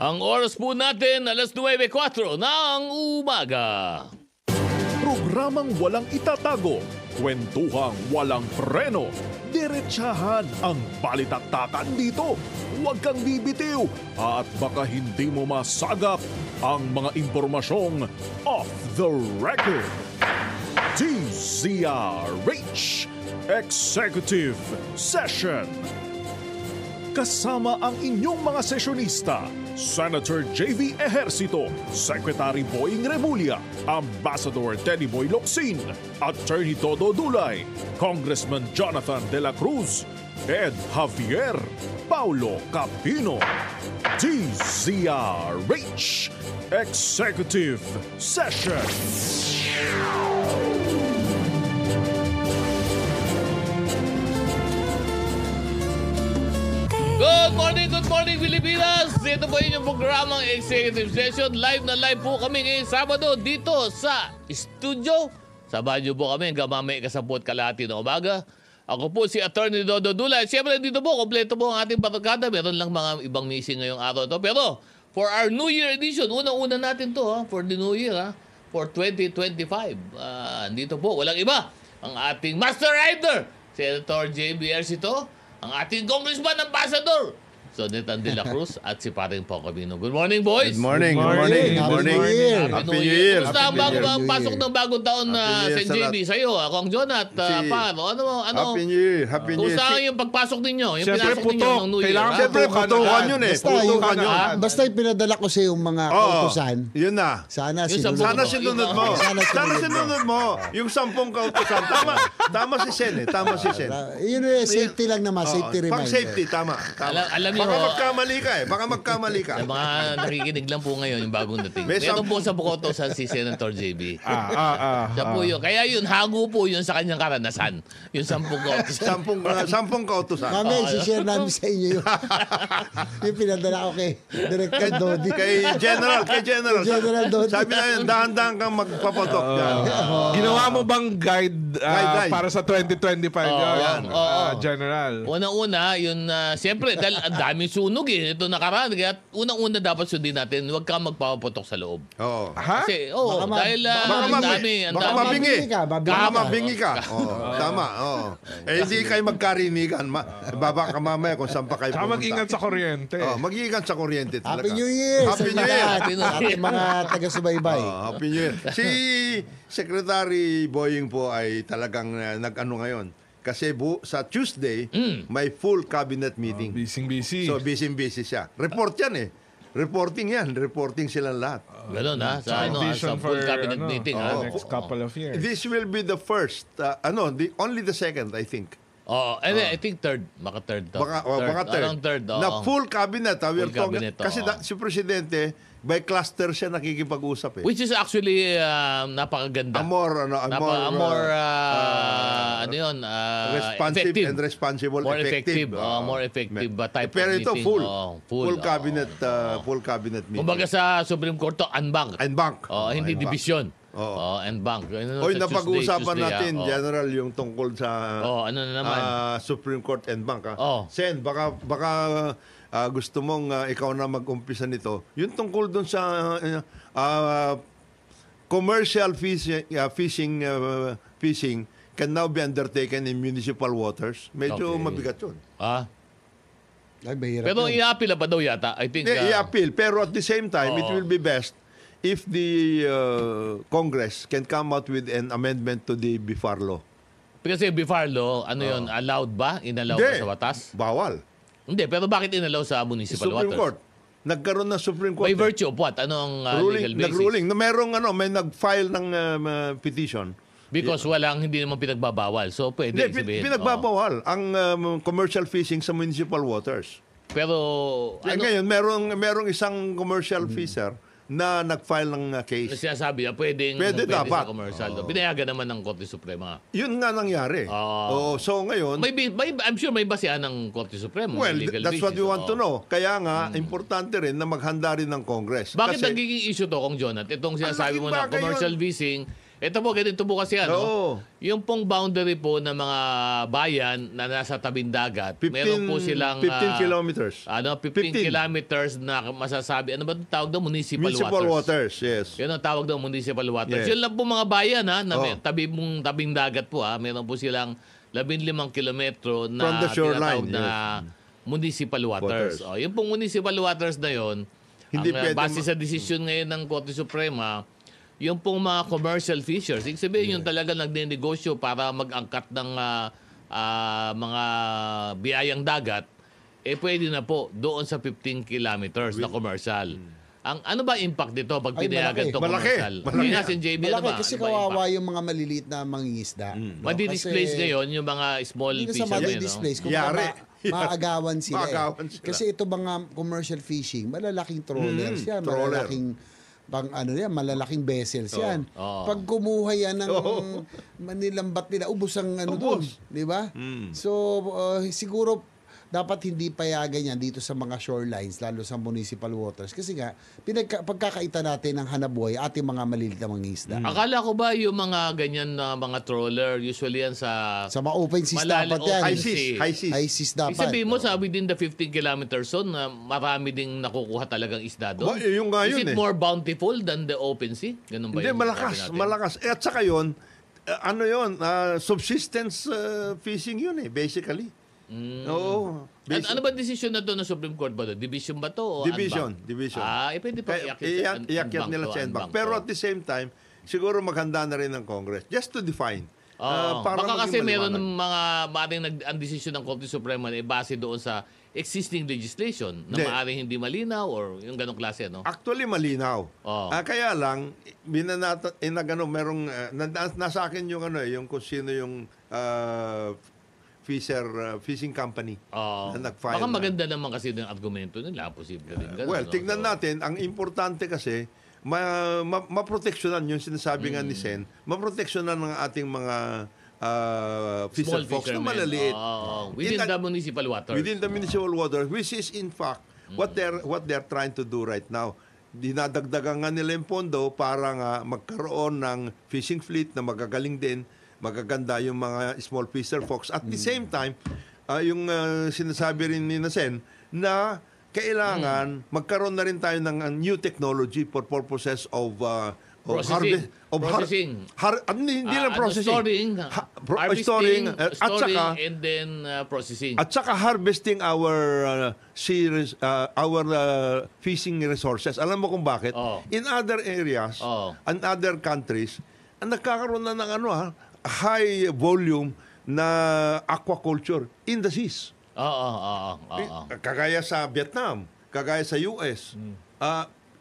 Ang oras po natin, alas 9:04 ng umaga. Programang walang itatago, kwentuhang walang preno, diretsahan ang balitaktakan dito. Huwag kang bibitiw at baka hindi mo masagap ang mga impormasyong off the record. DZRH Executive Session. Kasama ang inyong mga sesyonista, Senator J.V. Ejercito, Secretary Boying Remulla, Ambassador Teddy Boy Locsin, Attorney Todo Dulay, Congressman Jonathan De La Cruz, Ed Javier, Paulo Capino. DZRH Executive Session. Good morning Pilipinas! Ito po yung programang Executive Session. Live na live po kami ngayong Sabado dito sa studio. Sabahan niyo po kami hanggang mamaya kasapot kalahati ng umaga. Ako po si Attorney Dodo Dulay. Siyempre dito po, kompleto po ang ating patakada. Meron lang mga ibang missing ngayong araw to. Pero for our New Year edition, unang-una natin to for the New Year, for 2025. Dito po, walang iba. Ang ating Master Rider, Senator J.B. Ejercito, ang ating Congressman Ambassador, Jonathan De La Cruz, at si paring Paulo Capino. Good morning, boys! Good morning. Good morning. Good morning. Happy New Year! Kumusta ang pasok ng bagong taon na Sen. JB sa'yo? Ako ang Jonat, Paro. Happy New Year. Happy New Year. Kumusta yung pagpasok ninyo? Yung Siyempre, pinasok ninyo ng New Year? Siyempre, putukan yun eh. Putukan yun. Basta ipinadala ko sa yung mga kautusan. Yun na. Sana sinunod mo. Sana sinunod mo. Yung 10 kautusan. Tama si Sen eh. Tama si Sen. Yun eh, safety lang naman. Safety reminder. Pang safety, tama. Alam niyo, baka magkamali ka eh. Baka magkamali ka. Yung mga nakikinig lang po ngayon, yung bagong dating. Meron po sa Bukotosan si Senator JB. Siya po yun. Kaya yun, hago po yun sa kanyang karanasan. Yung 10 kautusan. 10 kautusan. Mami, isi-share namin sa inyo yun. Yung pinadala ko kay Director Dodi. Kay General Dodi. Sabi na yun, dahan-dahan kang magpapotok. Ginawa mo bang guide para sa 2025 yun? General. Unang-una, yun, siyempre, dahil ang daming sunog eh. Ito nakaraan. Kaya unang-una dapat sundin natin, huwag kang magpapaputok sa loob. Oo. Kasi, dahil ang dami. Baka mabingi. Baka mabingi ka. Tama. Hindi kayo magkarinigan. Baba ka mamaya kung saan pa kayo pumunta. Mag-ingat sa kuryente. Mag-ingat sa kuryente talaga. Happy New Year! Happy New Year! Ating mga taga-subaybay. Happy New Year. Si Secretary Boying po ay talagang nag-ano ngayon. Kasi sa Tuesday, may full cabinet meeting. Busy. So, busy siya. Report yan eh. Reporting silang lahat. Ganun sa full cabinet meeting. Next couple of years. This will be the first, only the second, I think. I think third. Baka third to. Baka third. Around third. Na full cabinet. Full cabinet. Kasi si Presidente, by cluster siya nakikipag-usap eh. Which is actually napakaganda. More responsive effective. and responsible. More effective. More effective type pero of meeting. Pero ito full cabinet meeting. Kumbaga sa Supreme Court to, en banc. Hindi division. En banc. Hoy, napag-uusapan natin, General, yung tungkol sa Supreme Court en banc. Sen, baka gusto mong ikaw na mag-umpisa nito. Yung tungkol dun sa commercial fishing can now be undertaken in municipal waters. Medyo mabigat yun. Pero i-appeal pa daw yata. I think i-appeal. Pero at the same time, it will be best if the Congress can come out with an amendment to the BIFAR law. Kasi BIFAR law, yun, allowed ba? Inallow ba sa batas? Bawal. Hindi, pero bakit inallow sa municipal Supreme waters? Court. Nagkaroon ng Supreme Court. By virtue of what? Ano ang legal basis? Nag-ruling. May nag-file ng petition. Because hindi naman pinagbabawal. So, pwede sabihin. Pinagbabawal ang commercial fishing sa municipal waters. Pero, ngayon, merong isang commercial fisher na nag-file ng case. Sinasabi pwede dapat sa commercial. Pinayagan naman ng Korte Suprema. Yun nga nangyari. So ngayon, I'm sure may basihan ng Korte Suprema. Well, that's what we want to know. Kaya nga, importante rin na maghanda rin ng Congress. Bakit nagiging issue to, Kong Jonat? Itong sinasabi mo na commercial fishing, Ito po, ganito po kasi yung pong boundary po ng mga bayan na nasa tabing dagat, meron po silang 15 kilometers. 15 kilometers na masasabi. Ano ba ang tawag doon? Municipal waters, yes. Yun ang tawag doon, municipal waters. Yun lang po mga bayan na tabing dagat po Meron po silang 15 kilometro na from the shoreline na municipal waters. Yung pong municipal waters na yun, base sa desisyon ngayon ng Korte Suprema, yung pong mga commercial fishers, ibig sabihin yung talaga nagnenegosyo para mag-angkat ng mga biyayang dagat, pwede na po doon sa 15 kilometers na commercial. Ano ba impact dito pag pinayagan itong commercial? Malaki kasi kawawa yung mga maliliit na mangingisda. Madi-displace ngayon yung mga small fishermen. Madi-displace. Kung maagawan sila. Kasi ito mga commercial fishing, malalaking trawlers yan. Malalaking vessels yan. Pag kumuha yan ng manilambat nila, ubos ang doon. Di ba? So, siguro, dapat hindi payagan yan dito sa mga shorelines, lalo sa municipal waters. Kasi nga, pagkakaita natin ng hanabuhay ating mga maliliit na mga isda. Akala ko ba yung mga ganyan na mga trawler, usually yan sa mga open seas dapat yan. High seas dapat. Sabihin mo, within the 15 kilometers zone, marami ding nakukuha talagang isda doon. Is it more bountiful than the open sea? Ganun ba hindi, malakas. At saka yun, subsistence fishing yun basically. Oo. Ano ba desisyon na to ng Supreme Court ba? Division ba to? O Division. Pwede pa iakyat nila sa Enbank. Pero at the same time, siguro maghanda na rin ng Congress just to define. Baka kasi meron mga ang desisyon ng Korte Suprema base doon sa existing legislation na maaaring hindi malinaw or yung ganong klase, no? Actually, malinaw. Kaya lang, merong, nasa akin yung yung kung sino yung fishing company na nag-file. Baka maganda naman kasi yung argumento nila. Posible rin ganun. Tignan natin. Ang importante kasi, maproteksyonan yung sinasabi nga ni Sen, maproteksyonan ng ating mga fisher folks na malaliit. Within the municipal waters. Within the municipal waters, which is in fact what they're trying to do right now. Dinadagdagan nga nila yung pondo para nga magkaroon ng fishing fleet na magagaling din, magaganda yung mga small fisher folks. At the same time, yung sinasabi rin ni Sen na kailangan magkaroon na rin tayo ng new technology for purposes of processing. Hindi lang processing. Storing, at saka, and then processing. At saka harvesting our fishing resources. Alam mo kung bakit? In other areas and other countries, nagkakaroon na ng high volume na aquaculture in the seas. Kagaya sa Vietnam, kagaya sa US.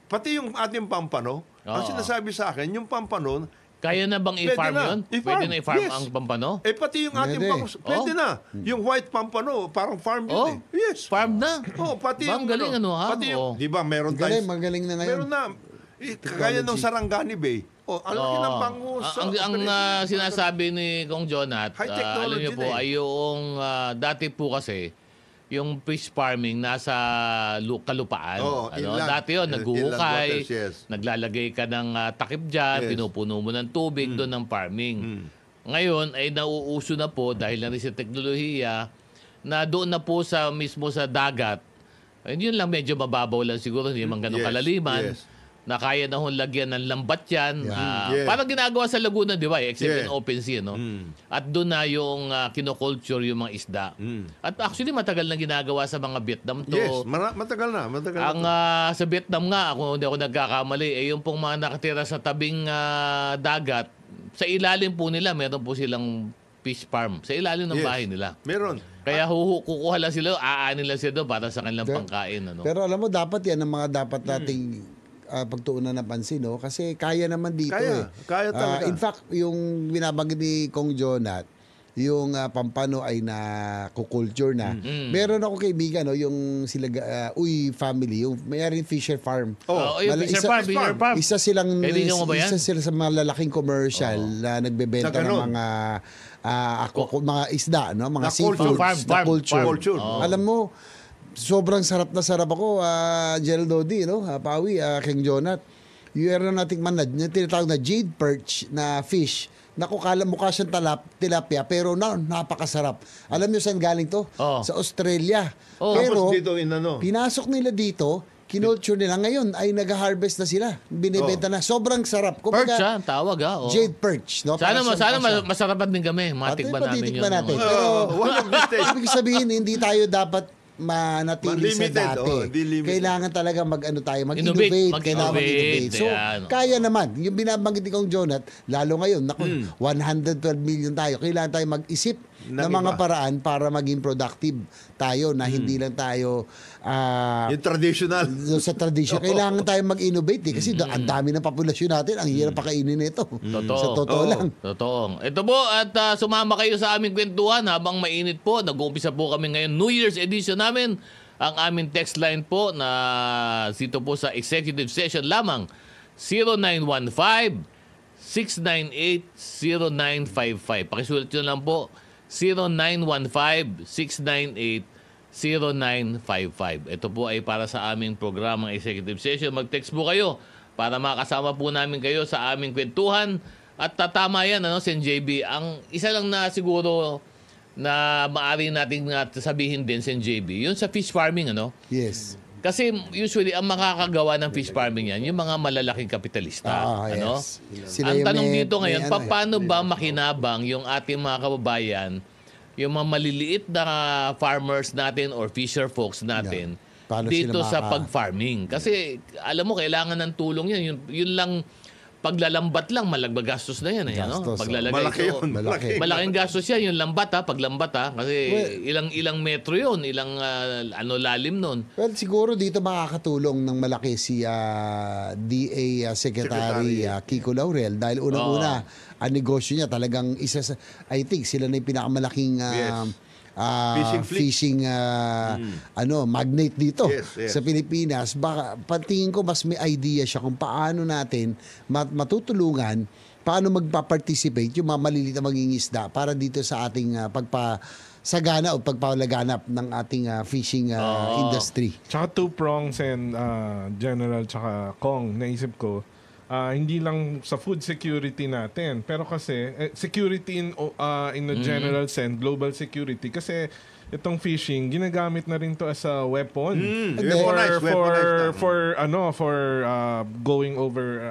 Pati yung ating pampano, ang sinasabi sa akin, yung pampano, kaya na bang i-farm yun? Pwede na i-farm ang pampano? Pati yung ating pampano, pwede na. Yung white pampano, parang farm yun Yes. Farm na? Pati yung galing pati yung, di ba, meron tayo. Magaling na ngayon. Meron na. Kagaya ng Sarangani Bay. Ang laki ng bangus. Ang sinasabi ni Kong Jonat, alam niyo po, ay yung dati po kasi, yung fish farming nasa kalupaan. Dati yun, naghuhukay, naglalagay ka ng takip dyan, pinupuno mo ng tubig doon ng farming. Ngayon ay nauuso na po dahil na rin sa teknolohiya na doon na po mismo sa dagat. Yun lang medyo mababaw lang siguro, hindi man ganun kalaliman. Na kaya na hong lagyan ng lambat yan. Parang ginagawa sa Laguna, di ba? Except in open sea, no? At doon na yung kinoculture yung mga isda. At actually, matagal na ginagawa sa mga Vietnam to. Yes, matagal na. Sa Vietnam nga, kung hindi ako nagkakamali, yung pong mga nakatira sa tabing dagat, sa ilalim po nila, meron po silang fish farm. Sa ilalim ng bahay nila. Meron. Kaya kukuha lang sila, aanin lang sila doon para sa kanilang pangkain. Pero alam mo, dapat yan ang mga dapat nating pagtuunan ng pansin, no? Kasi kaya naman dito. Kaya talaga. In fact, yung binabanggit ni Kong Jonat, yung pampano ay na-culture na. Meron ako kaibigan, no? Yung sila, Uy family, yung mayroong fisher farm. Yung fisher farm. Isa sila sa malalaking commercial na nagbebenta ng mga mga isda, no? Mga seafoods na culture. Alam mo, sobrang sarap na sarap ako, Gerald Dodi, no? Pawi, King Jonat. yung aeronautic manad, yung tinatawag na jade perch na fish, na mukha siyang tilapia, pero napakasarap. Alam niyo saan galing to? Sa Australia. Pero, tapos dito pinasok nila dito, kinulture nila. Ngayon ay nag-harvest na sila. Binibenta na. Sobrang sarap. Perch tawag Jade perch. No? Sana masarapan din kami. Matikman namin yun. Pero, ibig sabihin, hindi tayo dapat manatili sa dati. Kailangan talaga mag-innovate. Kailangan mag-innovate. So, kaya naman. Yung binabanggit kong Jonat, lalo ngayon, 112 million tayo. Kailangan tayo mag-isip ng mga paraan para maging productive tayo na hindi lang tayo yung traditional. Sa tradition. Kailangan tayo mag-innovate kasi ang dami ng populasyon natin. Ang hirap pakainin nito. Sa totoo lang. Totoo. Ito po at sumama kayo sa aming kwentuhan habang mainit po. Nag-uumpisa po kami ngayon New Year's edition namin. Ang aming text line po na dito po sa executive session lamang 0915 698-0955. Pakisulat nyo lang po 0915-698-0955. Ito po ay para sa aming programang executive session. Mag-text po kayo para makasama po namin kayo sa aming kwentuhan. At tatama yan, Sen JB. Ang isa lang na siguro na maaari natin sabihin din, Sen JB, yun sa fish farming, Yes. Kasi usually ang makakagawa ng fish farming yan, yung mga malalaking kapitalista. Yes. Ang tanong dito ngayon, paano ba makinabang yung ating mga kababayan, yung mga maliliit na farmers natin or fisher folks natin dito sa pag-farming? Kasi alam mo, kailangan ng tulong yan. Yun lang, paglalambat lang, malagbagastos na yan. Malaki yun. Malaking gastos yan, yung lambat paglambat Kasi ilang metro yun, ilang lalim nun. Well, siguro dito makakatulong ng malaki si DA Secretary Kiko Laurel dahil unang-una, ang negosyo niya talagang isa sa, I think, sila na yung pinakamalaking fishing magnate dito sa Pilipinas. Baka patingin ko mas may idea siya kung paano natin matutulungan, paano magpa-participate yung mga maliliit na mangingisda para dito sa ating sagana o pagpapalaganap ng ating fishing industry. Tsaka two prongs and General tsaka Kong, naisip ko, hindi lang sa food security natin, pero kasi security in a general sense, global security, kasi itong fishing ginagamit na rin to as a weapon for going over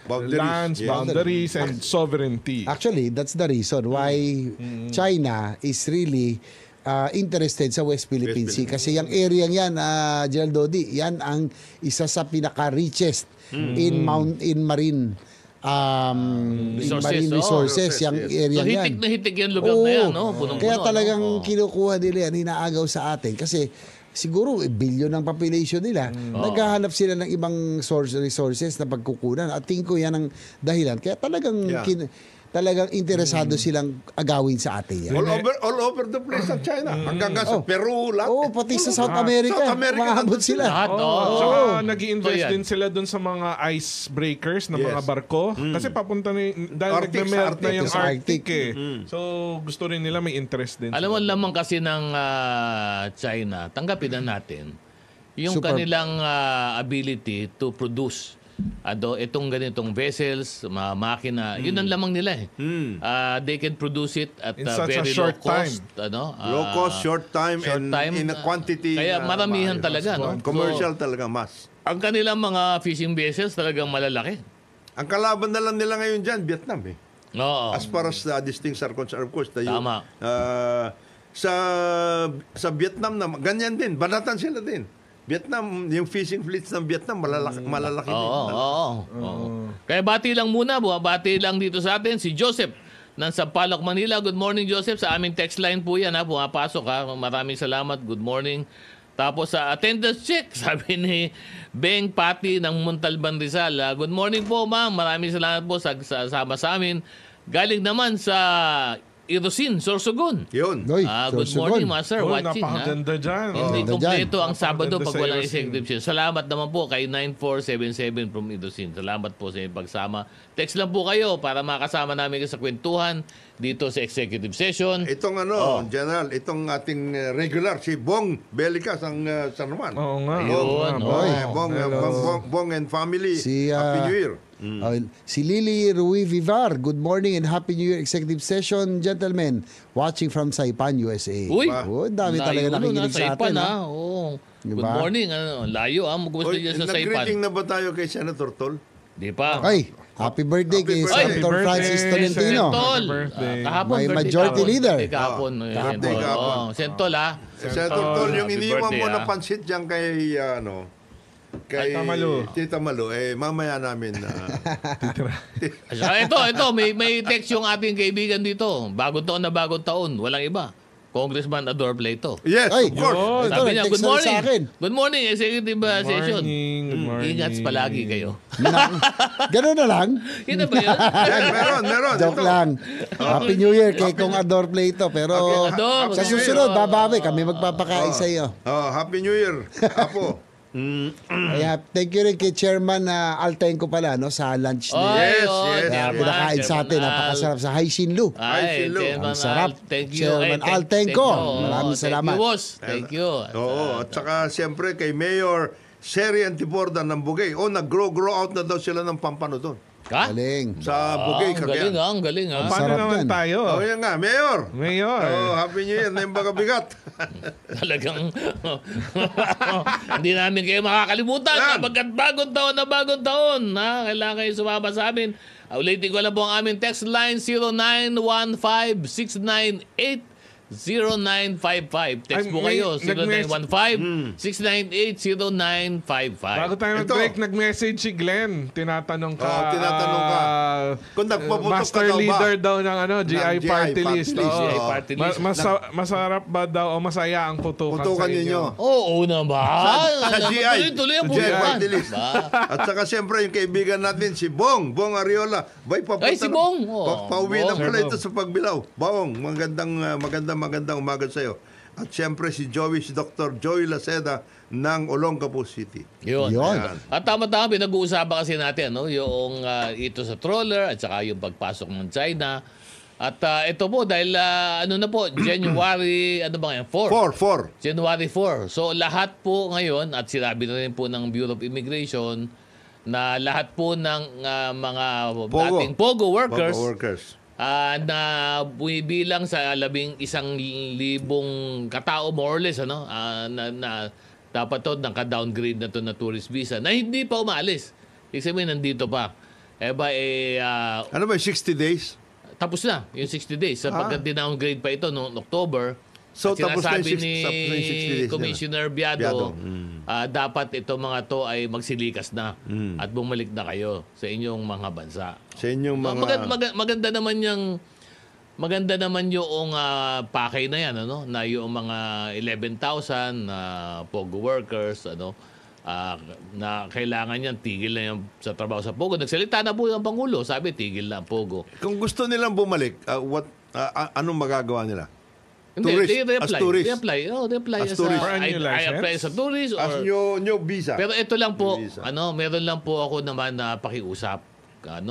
boundaries and sovereignty. Actually, that's the reason why China is really interested sa West Philippine Sea. Kasi yung area yan, Gerald Dodi, yan ang isa sa pinaka-richest in marine resources, yung area yan. Hitik na hitik yung lugar na yan, Kaya talagang kinukuha nila yan, hinaagaw sa atin. Kasi siguro bilyon ng population nila, naghahanap sila ng ibang resources na pagkukunan. At tingin ko yan ang dahilan. Kaya talagang interesado silang agawin sa atin yan. All over the place ng China. Hanggang sa Peru lang. Pati sa South America. Mahabot sila. Saka nag-i-invest din sila dun sa mga icebreakers na mga barko. Kasi papunta dahil nagme-melt na yung Arctic So gusto rin nila, may interest din. Alam mo lamang kasi ng China, tanggapin na natin yung kanilang ability to produce itong ganitong vessels, mga makina, yun ang lamang nila they can produce it at very low cost. Low cost, short time, and in a quantity. Kaya maramihan talaga. Commercial talaga, mas. Ang kanilang mga fishing vessels talagang malalaki. Ang kalaban na lang nila ngayon dyan, Vietnam As far as these things are concerned, of course. Tama. Sa Vietnam na, ganyan din. Banatan sila din. Vietnam, yung fishing fleets ng Vietnam, malalaki din. Kaya bati lang muna, bati lang dito sa atin, si Joseph ng Sampaloc, Manila. Good morning, Joseph. Sa aming text line po yan, pumapasok. Maraming salamat. Good morning. Tapos sa attendance check, sabi ni Beng Pati ng Montalban, Rizal. Good morning po, ma'am. Maraming salamat po sa sama sa amin. Galing naman sa Irosin, Sorsogon. Yun. Good morning, Master. Watching. Napakaganda dyan. Hindi kompleto ang Sabado pag walang executive session. Salamat naman po kay 9477 from Irosin. Salamat po sa inyong pagsama. Text lang po kayo para makasama namin sa kwentuhan dito sa executive session. Itong General, itong ating regular, si Bong Belicas ang San Juan. Oo nga. Ayun, Bong and family, Happy New Year. Si Lily Rui Vivar, good morning and Happy New Year executive session, gentlemen. Watching from Saipan, USA. Uy, dami talaga nakikinig sa atin. Oo. Good Diba? morning. Layo, gusto niya sa Saipan. Nag-greeting na ba tayo kay Senator Tol? Di pa. Ay, happy birthday kay Happy Senator birthday, Francis Tolentino. Sentol. birthday. Kahapon, May birthday majority kahapon. leader. Birthday kahapon. Birthday kahapon. Sentol, Senator Tol, yung Happy iniwan birthday, mo na pansit dyan kay Tita Malu. Tita Malu, mamaya namin Ito, may text yung ating kaibigan dito. Bagong taon. Walang iba. Congressman Ador Plato. Yes, Ay, of course. ito, Sabi niya, nag-text good na morning. sa akin. Good morning, executive session. Good morning. Ingat palagi kayo. Ganun na lang. Yun na ba yun? Meron. Joke Ito. lang. Happy New Year kay Kong Ador Plato. Pero Ador, sa Happy New Year. susunod, babawi. Kami magpapakain sa iyo. Happy New Year, Apo. Kaya thank you rin kay Chairman Altenco pala sa lunch Oy, niya. Yes, oy, yes. Chairman, Pinakain sa atin. Chairman Al. Napakasarap sa Haisin Lu. Ay, Silo. Chairman Ang sarap. Al, thank you. Chairman Ay, Al, thank you. Oo, Maraming salamat. Thank you, boss. Thank you. At saka siyempre kay Mayor Seri Antiborda ng Bugay. Nag-grow out na daw sila ng pampano doon. Ka? Galing. Sa Bugay, Galing Cagayan. galing Paano Sarap naman yan. tayo? Yan nga, Mayor. Mayor. Happy New Year na yung bigat. Talagang hindi namin kayo makakalimutan. Yan. Pagkat bagong taon. Kailangan kayo sumama sa amin. Ulitin ko lang po ang aming text line 0915-698-0955. Text po May kayo 0915-698-0955. Bago tayo Ito. mag-break, nag-message si Glenn. Tinatanong ka. Tinatanong ka. Kung nagpaputok ka Master daw ba? leader daw ng GI GI party party list. list, Oo. GI party list. Masarap ba daw o masaya ang putukan Putukan sa inyo? ninyo. Oo naman. Sa GI. Tuloy ang GI putukan. party list. At saka siyempre yung kaibigan natin, si Bong Ariola. Ay, si Bong. Pauwi na Bong. pala ito sa Pagbilao. Bong, magandang umaga sa'yo. At siyempre si Dr. Joey Laceda ng Olongapo City. Yun. Yun. At tama-tama, pinag-uusapan kasi natin yung ito sa trawler at saka yung pagpasok ng China. At ito po, dahil na po, January, 4? 4. January 4. So lahat po ngayon, at sinabi na rin po ng Bureau of Immigration, na lahat po ng mga dating POGO workers, na bumibilang sa 11,000 katao more or less na dapat to naka-downgrade na to na tourist visa na hindi pa umaalis. Ibig sabihin nandito pa. Ano ba, 60 days? Tapos na yung 60 days. Sapagkat downgrade pa ito noong October. So, at tapos na yung sinasabi 60 days ni nila. Commissioner Biado, dapat ito mga to ay magsilikas na at bumalik na kayo sa inyong mga bansa. Sa inyong mga... Maganda naman yung pakay na yan, na yung mga 11,000 na POGO workers, na kailangan yan, tigil na yan sa trabaho sa POGO. Nagsalita na po yung Pangulo, sabi, tigil na ang POGO. Kung gusto nilang bumalik, anong magagawa nila? Hindi, Tourist, they as tourist. They apply As as tourist. For a I new license? apply as a tourist As new visa. Pero ito lang po, Visa. meron lang po ako naman na pakiusap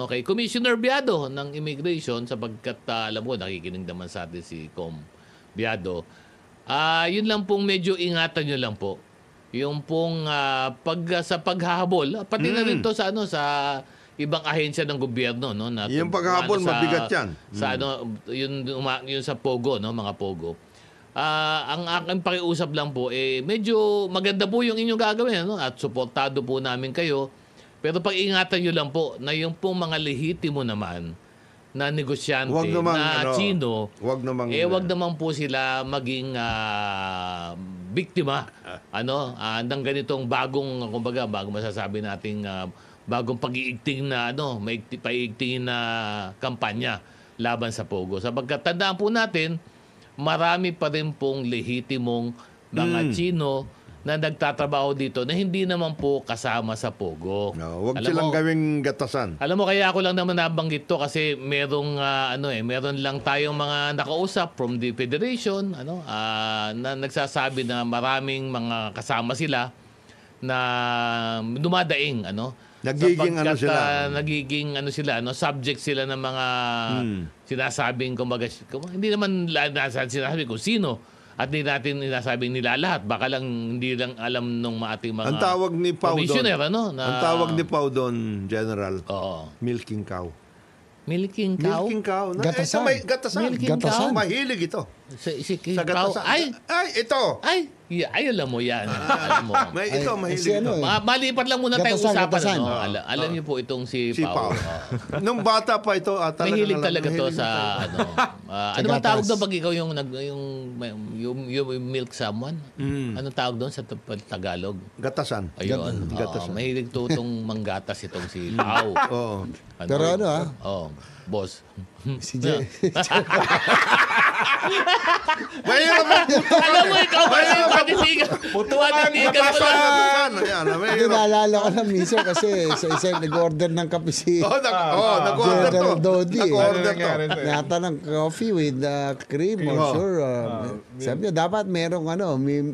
kay Commissioner Biado ng Immigration sapagkat alam mo nakikinig naman sa atin si Com Biado. Yun lang pong medyo ingatan nyo lang po. Yung pong sa paghahabol, pati na rin to sa ibang ahensya ng gobyerno, na Yung paghahabol, mabigat yan. Sa yun sa POGO, mga POGO. Ang aking pakiusap lang po, medyo maganda po yung inyong gagawin, at suportado po namin kayo. Pero pag-ingatan nyo lang po na yung pong mga lehitimo naman na negosyante Chino, wag naman po sila maging biktima ng ganitong bagong masasabi nating bagong pag-iigting na pag-iigtingin na kampanya laban sa POGO. Sapagkat tandaan po natin, marami pa rin pong lehitimong mga Chino na nagtatrabaho dito na hindi naman po kasama sa POGO. Huwag silang gawing gatasan. Alam mo, kaya ako lang naman nabanggit to kasi merong meron lang tayong mga nakausap from the Federation na nagsasabi na maraming mga kasama sila na dumadaing Nagiging ano sapagkat, sila. nagiging ano sila, no, subject sila ng mga sinasabing, kumbaga, hindi naman sinasabi kung sino. At hindi natin sinasabing nila lahat. Baka lang hindi lang alam nung ating mga Ang tawag ni Pao commissioner, doon, ano? Na, ang tawag ni Pao doon, General, Oo. milking cow. Milking cow? Milking cow. Gatasan. Gatasan. Milking Gatasan. cow? Mahilig ito. Si Sa cow? gatasan. Ay! Ito. Ay, alam mo yan. Alam mo. Ito, mahilig si ito. ano eh. Malipat lang muna tayong Gatasan, usapan. gatasan. Ano? Alam niyo po itong si Si Pao. Pao. Nung bata pa ito, Mahilig talaga to mahilig sa ito. ano. Ano ba gatas. tawag doon pag ikaw yung milk someone? Anong tawag doon sa Tagalog? Gatasan. Ayun. Gatasan. Mahilig to itong manggatas itong si Pao. Oo. Pero ano, boss. Si Jay. Mahirap mo. Alam mo, ikaw ba yung patitigan? Patitigan mo lang. Gatasan. Ayan, Hindi, mahirap. naalala ko lang minsan kasi sa isa nag-order ng kape si Nag-order to. General Dodi. Nag-order to. Nangyari. Natanong coffee with cream or sure. Sabi niya, dapat merong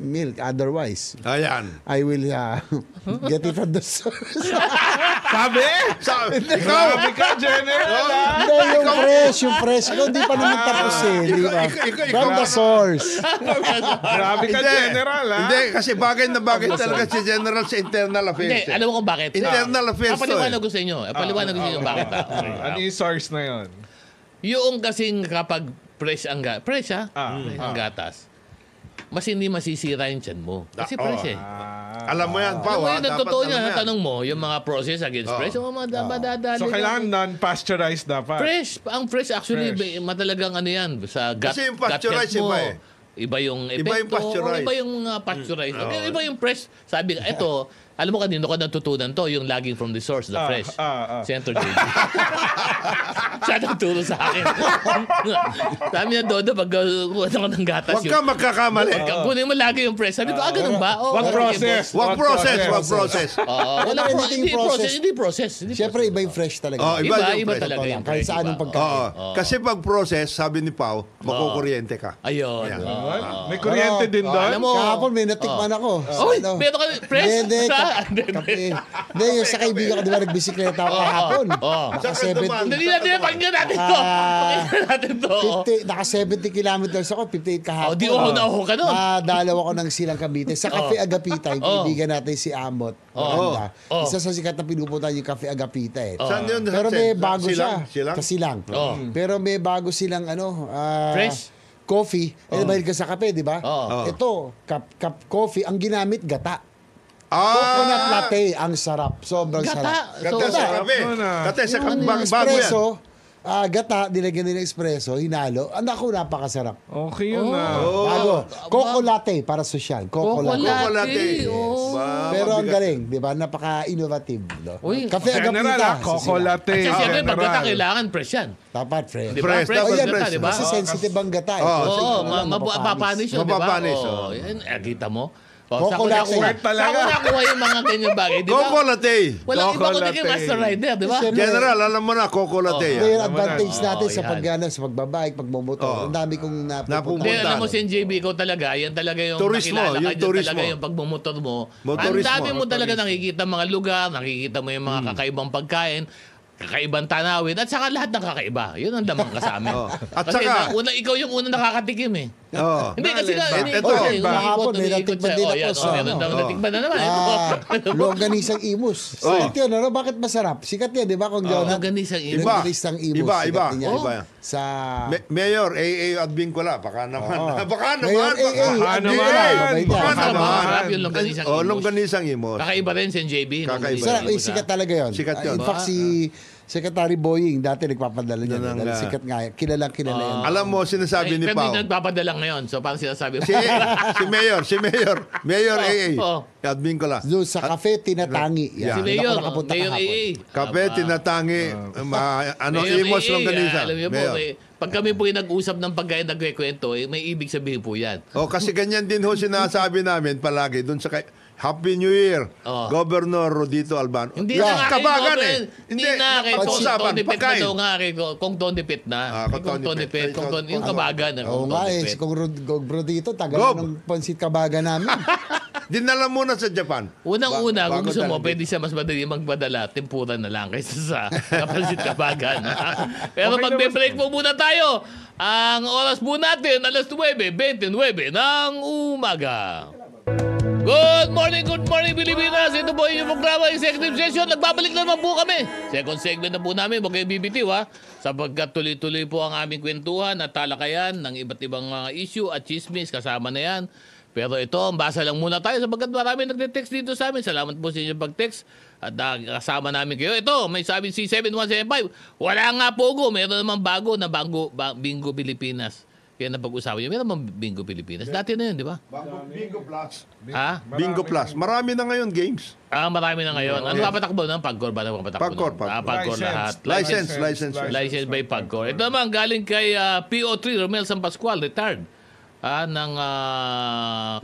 milk. Otherwise, Ayan. I will get it from the source. Sabi? Ikaw. Sabi ka, General. Hindi, yung fresh. Ikaw, hindi pa naman tapos eh. Di ba? ikaw- From the source. Grabe ka, General, ha? Hindi, kasi bagay na bagay talaga si General sa internal Hindi, affairs. alam mo kung bakit. Internal affairs to Paliwanag ko sa inyo. Paliwanag ko sa inyo bakit. Ano yung source na yun? Yung kasing kapag fresh ang gatas, fresh ang gatas, mas hindi masisira yung tiyan mo. Kasi fresh eh. Alam mo yan, Pao. Alam mo yun, dapat totoo alam niya. mo yan. Tanong mo, yung mga process against fresh, yung mga madadali. So, kailangan non-pasteurized dapat. Fresh. Ang fresh actually, Fresh. matalagang ano yan. Sa gut, Kasi yung gut pasteurized, health mo. iba eh. Iba yung epekto. Iba yung pasteurized. Iba yung pasteurized. Iba yung fresh. Sabi, ito, alam mo kanino ka natutunan to, yung laging from the source, the fresh. Senator JB. Siya nagturo sa akin. Sabi niya, Dodo, pag kuha ka ng gatas Huwag ka magkakamali. kunin mo lagi yung fresh. Sabi ko, ganun ba? Wag process. Wag process. Wala Pero po, anything hindi process. process. Hindi process. Siyempre, iba yung fresh talaga. Oh, Iba yung fresh. talaga yung Kahit fresh. sa anong iba. pagkain. Kasi pag process, sabi ni Pao, makukuryente ka. Ayun. May kuryente din doon? Alam mo, Kahapon may natikman ako. Oy, meron ka fresh? Hindi, Hindi. Hindi, yung sa kaibigan ko, di ba, nagbisikleta ako kahapon. Naka Saan ka dumaan? 70. Hindi natin, pakinggan natin to. Pakinggan natin to. 50, naka 70 kilometers ako, 58 kahapon. Di ako na-ako ka nun. Dalaw ako ng Silang Cavite. Sa Cafe Agapita, yung kaibigan natin si Amot. Maganda. Isa sa sikat na pinupuntahan yung Cafe Agapita eh. Saan yun? Pero may bago siya. Silang? Sa Silang. Pero may bago silang Fresh? Coffee. Dahil ka sa kape, di ba? Ito, cup coffee, ang ginamit gata. Coconut latte, ang sarap. Sobrang sarap. Gata sa kape. Gata sa bago yan. Espresso, gata, nilagyan nila espresso, hinalo. Naku, napakasarap. Okay yun na. Bago. Coco latte para sosyal. Coco latte. Coco latte. Pero ang galing, di ba? Napaka-innovative. No? Uy, Cafe General, Agapita. Coco latte. Kasi siyempre, pag gata, General. kailangan fresh yan. Dapat fresh. Di ba? Fresh, Fresh, dapat gata, fresh. di ba? Kasi sensitive ang gata. Oo, mapapanis. mapapanis yun, di ba? Mapapanis, Oo. Yan, kita mo? Coco latte. talaga. Saan ko nakuha yung mga ganyang bagay, di ba? Coco latte. Walang iba kundi kay Coco Master latte. Rider, di ba? Siyempre, General, alam mo na, Coco latte. Ito yan. yung advantage natin sa yan. sa pagbabike, pagmumotor. Ang dami kong Hindi, napupunta. alam mo si JB, ikaw talaga, yan talaga yung Turismo, makilala ka, yung yan turismo. talaga yung pagmumotor mo. Motorismo. Ang dami mo talaga nakikita mga lugar, nakikita mo yung mga kakaibang pagkain, kakaibang tanawin, at saka lahat ng kakaiba. Yun ang damang ka sa amin. At Kasi saka- ikaw yung unang nakakatikim eh. Oo. Hindi kasi nga, Ito. Kahapon, may natikman din ako sa- Meron daw natikman na naman. Longganisang imus. Sikat yun, ano? Bakit masarap? Sikat yan, di ba? Kung John, Longganisang imus. Longganisang imus. Iba, sikat iba. din yan. Iba. Sa... Mayor, AA Advincula, baka naman. Baka naman. Mayor AA, Baka naman. Advincula. Baka Masarap, naman. masarap yung longganisang Oh, imus. longganisang imos. Kakaiba rin si JB. Kakaiba. Sarap, sikat talaga yun. Sikat yun. In fact, si Secretary Boying, dati nagpapadala niya. Yan ang, Dahil sikat nga, kilalang kilala yan. Alam mo, sinasabi ni Pero Pao. hindi nagpapadala ngayon. So, parang sinasabi mo. Mayor AA. Oh. Advincula. Doon sa cafe, tinatangi. Yeah. Si Hindi Mayor, ako nakapunta Mayor kahapon. AA. Kape, tinatangi, Mayor imos AA, longganisa. alam niyo po, Mayor. pag kami po yung nag-usap ng pagkain nagkikwento, may ibig sabihin po yan. Kasi ganyan din ho sinasabi namin palagi doon sa Happy New Year, Oh. Governor Rodito Albano. Hindi Yeah. na nga kay Kabagan Gordon. Hindi na kay pag-usapan, Tony Pet na pagkain. daw nga kung Tony Pet na. Kung Kung Tony Pet. Yung kabagan. Oo nga eh, si Kong Bro dito, tagal Gob. ng pansit kabaga namin. Dinala muna sa Japan. Unang-una, kung Bago gusto mo, dalawa. pwede siya mas madali magpadala. Tempura na lang kaysa sa kapansit kabagan. Pero Okay magbe-break po muna tayo. Ang oras po natin, alas 9:29 ng umaga. Good morning, Pilipinas! Ito po yung programa Executive Session. Nagbabalik na naman po kami. Second segment na po namin. Huwag kayo bibitiw, ha? Sapagkat tuloy-tuloy po ang aming kwentuhan at talakayan ng iba't ibang mga issue at chismis. Kasama na yan. Pero ito, basa lang muna tayo sapagkat marami nagte-text dito sa amin. Salamat po sa inyong pag-text at kasama namin kayo. Ito, may sabi si 7175. Wala nga pogo. Meron naman bago na Bingo Pilipinas. Kaya napag-usapan nyo. Meron naman Bingo Pilipinas. Dati na yun, di ba? Bingo Plus. Ha? Bingo Plus. Marami na ngayon games. Marami na ngayon. Ano papatakbo ng Pagcor ba? Pagcor. Pagcor lahat. License. License by Pagcor. Ito naman galing kay PO3 Romel San Pascual, retired. Ng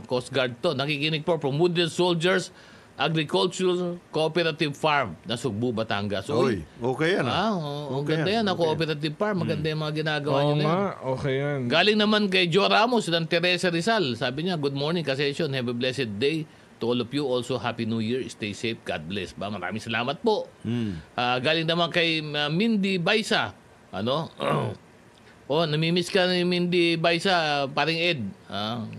Coast Guard to. Nakikinig po from Wounded Soldiers Agricultural Cooperative Farm na Sugbu, Batangas. Oy, okay yan. Okay ganda yan. Cooperative Farm. Maganda yung mga ginagawa Oo nyo na yan. nga, okay yan. Galing naman kay Joe Ramos ng Teresa Rizal. Sabi niya, good morning, Kasesyon. Have a blessed day. To all of you, also Happy New Year. Stay safe. God bless. Maraming salamat po. Galing naman kay Mindy Baisa. Namimiss ka ni Mindy Baisa, paring Ed.